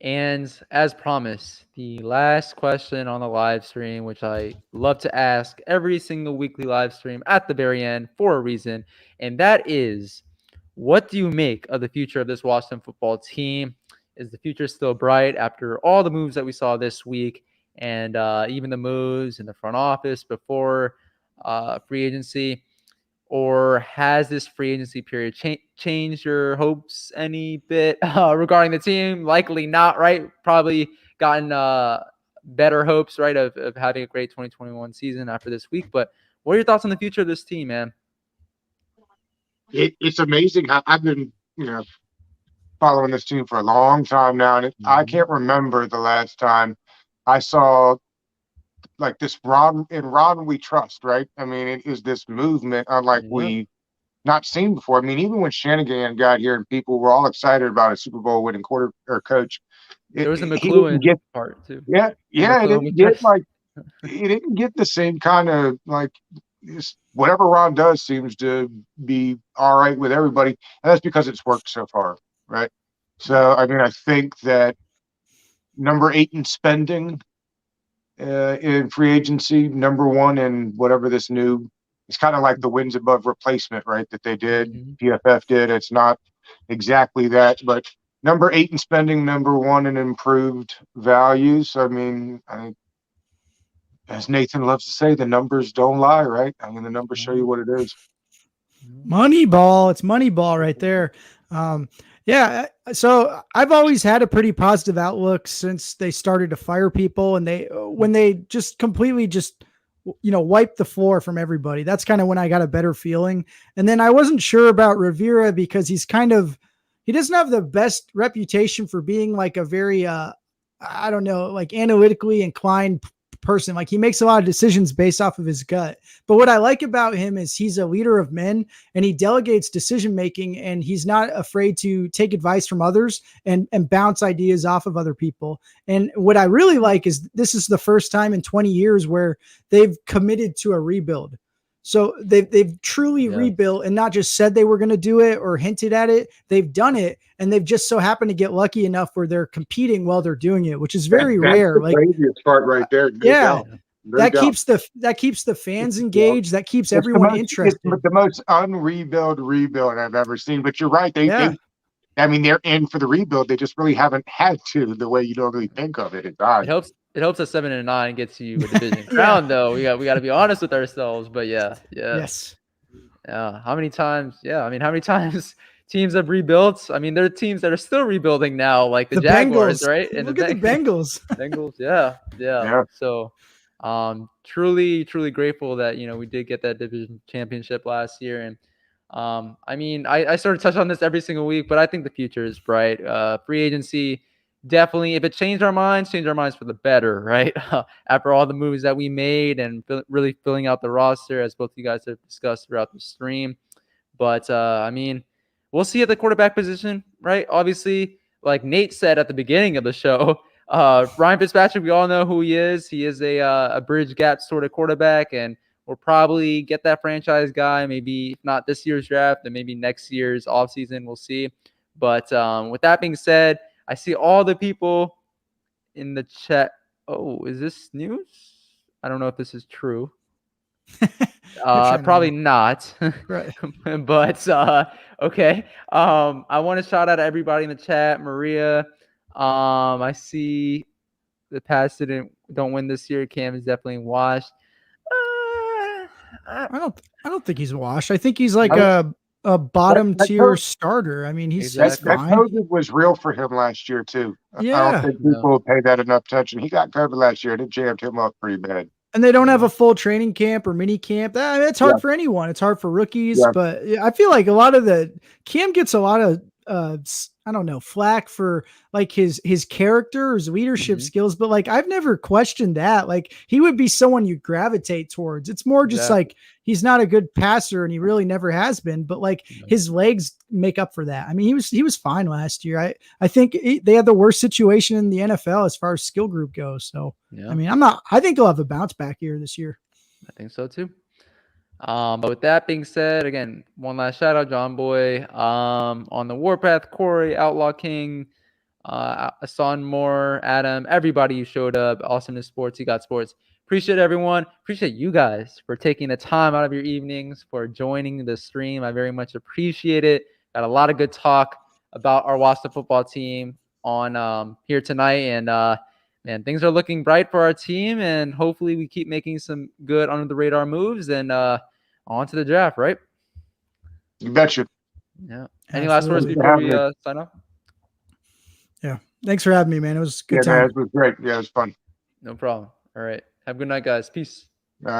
And as promised, the last question on the live stream, which I love to ask every single weekly live stream at the very end for a reason, and that is, what do you make of the future of this Washington football team? Is the future still bright after all the moves that we saw this week and even the moves in the front office before free agency? Or has this free agency period changed your hopes any bit regarding the team? Likely not, right? Probably gotten better hopes, right, of having a great 2021 season after this week. But what are your thoughts on the future of this team, man? It's amazing. I've been, following this team for a long time now, and I can't remember the last time I saw like this Ron we trust, right? I mean, it is this movement unlike we not seen before. I mean, even when Shanahan got here and people were all excited about a Super Bowl winning quarter or coach, there was the McLuhan part too. Yeah, it didn't get the same kind of like whatever Ron does seems to be all right with everybody, and that's because it's worked so far, right? So I mean, I think that number 8 in spending in free agency, number 1 in whatever this new, it's kind of like the wins above replacement, right? That they did, PFF did. It's not exactly that, but number 8 in spending, number 1 in improved values. I mean, as Nathan loves to say, the numbers don't lie, right? I mean, the numbers show you what it is. Moneyball. It's Moneyball right there. Yeah. So I've always had a pretty positive outlook since they started to fire people, and when they just completely wiped the floor from everybody. That's kind of when I got a better feeling. And then I wasn't sure about Rivera because he doesn't have the best reputation for being like a very, I don't know, like analytically inclined person. Like he makes a lot of decisions based off of his gut. But what I like about him is he's a leader of men and he delegates decision making, and he's not afraid to take advice from others and bounce ideas off of other people. And what I really like is this is the first time in 20 years where they've committed to a rebuild. So they've truly rebuilt and not just said they were going to do it or hinted at it. They've done it, and they've just so happened to get lucky enough where they're competing while they're doing it, which is very rare. That's the craziest part right there. That keeps the fans engaged. That keeps everyone interested. It's the most rebuild I've ever seen. But you're right. They're in for the rebuild. They just really haven't had to the way you normally think of it. It's odd. It helps that 7-9 gets you a division crown, though. We got to be honest with ourselves. But yes. How many times? Yeah, I mean, how many times teams have rebuilt? I mean, there are teams that are still rebuilding now, like the Jaguars, Bengals. right? And Look at the Bengals. Bengals, yeah. So, truly grateful that we did get that division championship last year. And I mean, I sort of touch on this every single week, but I think the future is bright. Free agency. Definitely, if it changed our minds for the better, right? After all the moves that we made and really filling out the roster, as both of you guys have discussed throughout the stream. But, I mean, we'll see at the quarterback position, right? Obviously, like Nate said at the beginning of the show, Ryan Fitzpatrick, we all know who he is. He is a bridge gap sort of quarterback, and we'll probably get that franchise guy, maybe if not this year's draft, then maybe next year's offseason. We'll see. But with that being said, I see all the people in the chat. Oh, is this news? I don't know if this is true. Probably not. Right. But okay. I want to shout out to everybody in the chat. Maria. I see the Pats don't win this year. Cam is definitely washed. I don't think he's washed. I think he's like a bottom tier starter. I mean, he's fine. That COVID was real for him last year too. Yeah. I don't think people pay that enough attention. He got COVID last year and it jammed him up pretty bad. And they don't have a full training camp or mini camp. It's hard for anyone. It's hard for rookies, but I feel like a lot of Cam gets a lot of, I don't know, flack for like his character, his leadership skills, but like, I've never questioned that. Like he would be someone you gravitate towards. It's more just like, he's not a good passer and he really never has been, but like his legs make up for that. I mean, he was fine last year. I think they had the worst situation in the NFL as far as skill group goes. So, I mean, I think they'll have a bounce back year this year. I think so too. But with that being said, again, one last shout out, John Boy, on the Warpath, Corey, Outlaw King, Asan Moore, Adam, everybody who showed up. Awesomeness Sports, You Got Sports. Appreciate everyone. Appreciate you guys for taking the time out of your evenings for joining the stream. I very much appreciate it. Got a lot of good talk about our Wasta football team on here tonight, and man, things are looking bright for our team, and hopefully we keep making some good under the radar moves and on to the draft, right? You betcha. Yeah. Any last words before we sign off? Yeah. Thanks for having me, man. It was a good time. Man, it was great. Yeah, it was fun. No problem. All right. Have a good night, guys. Peace. All right.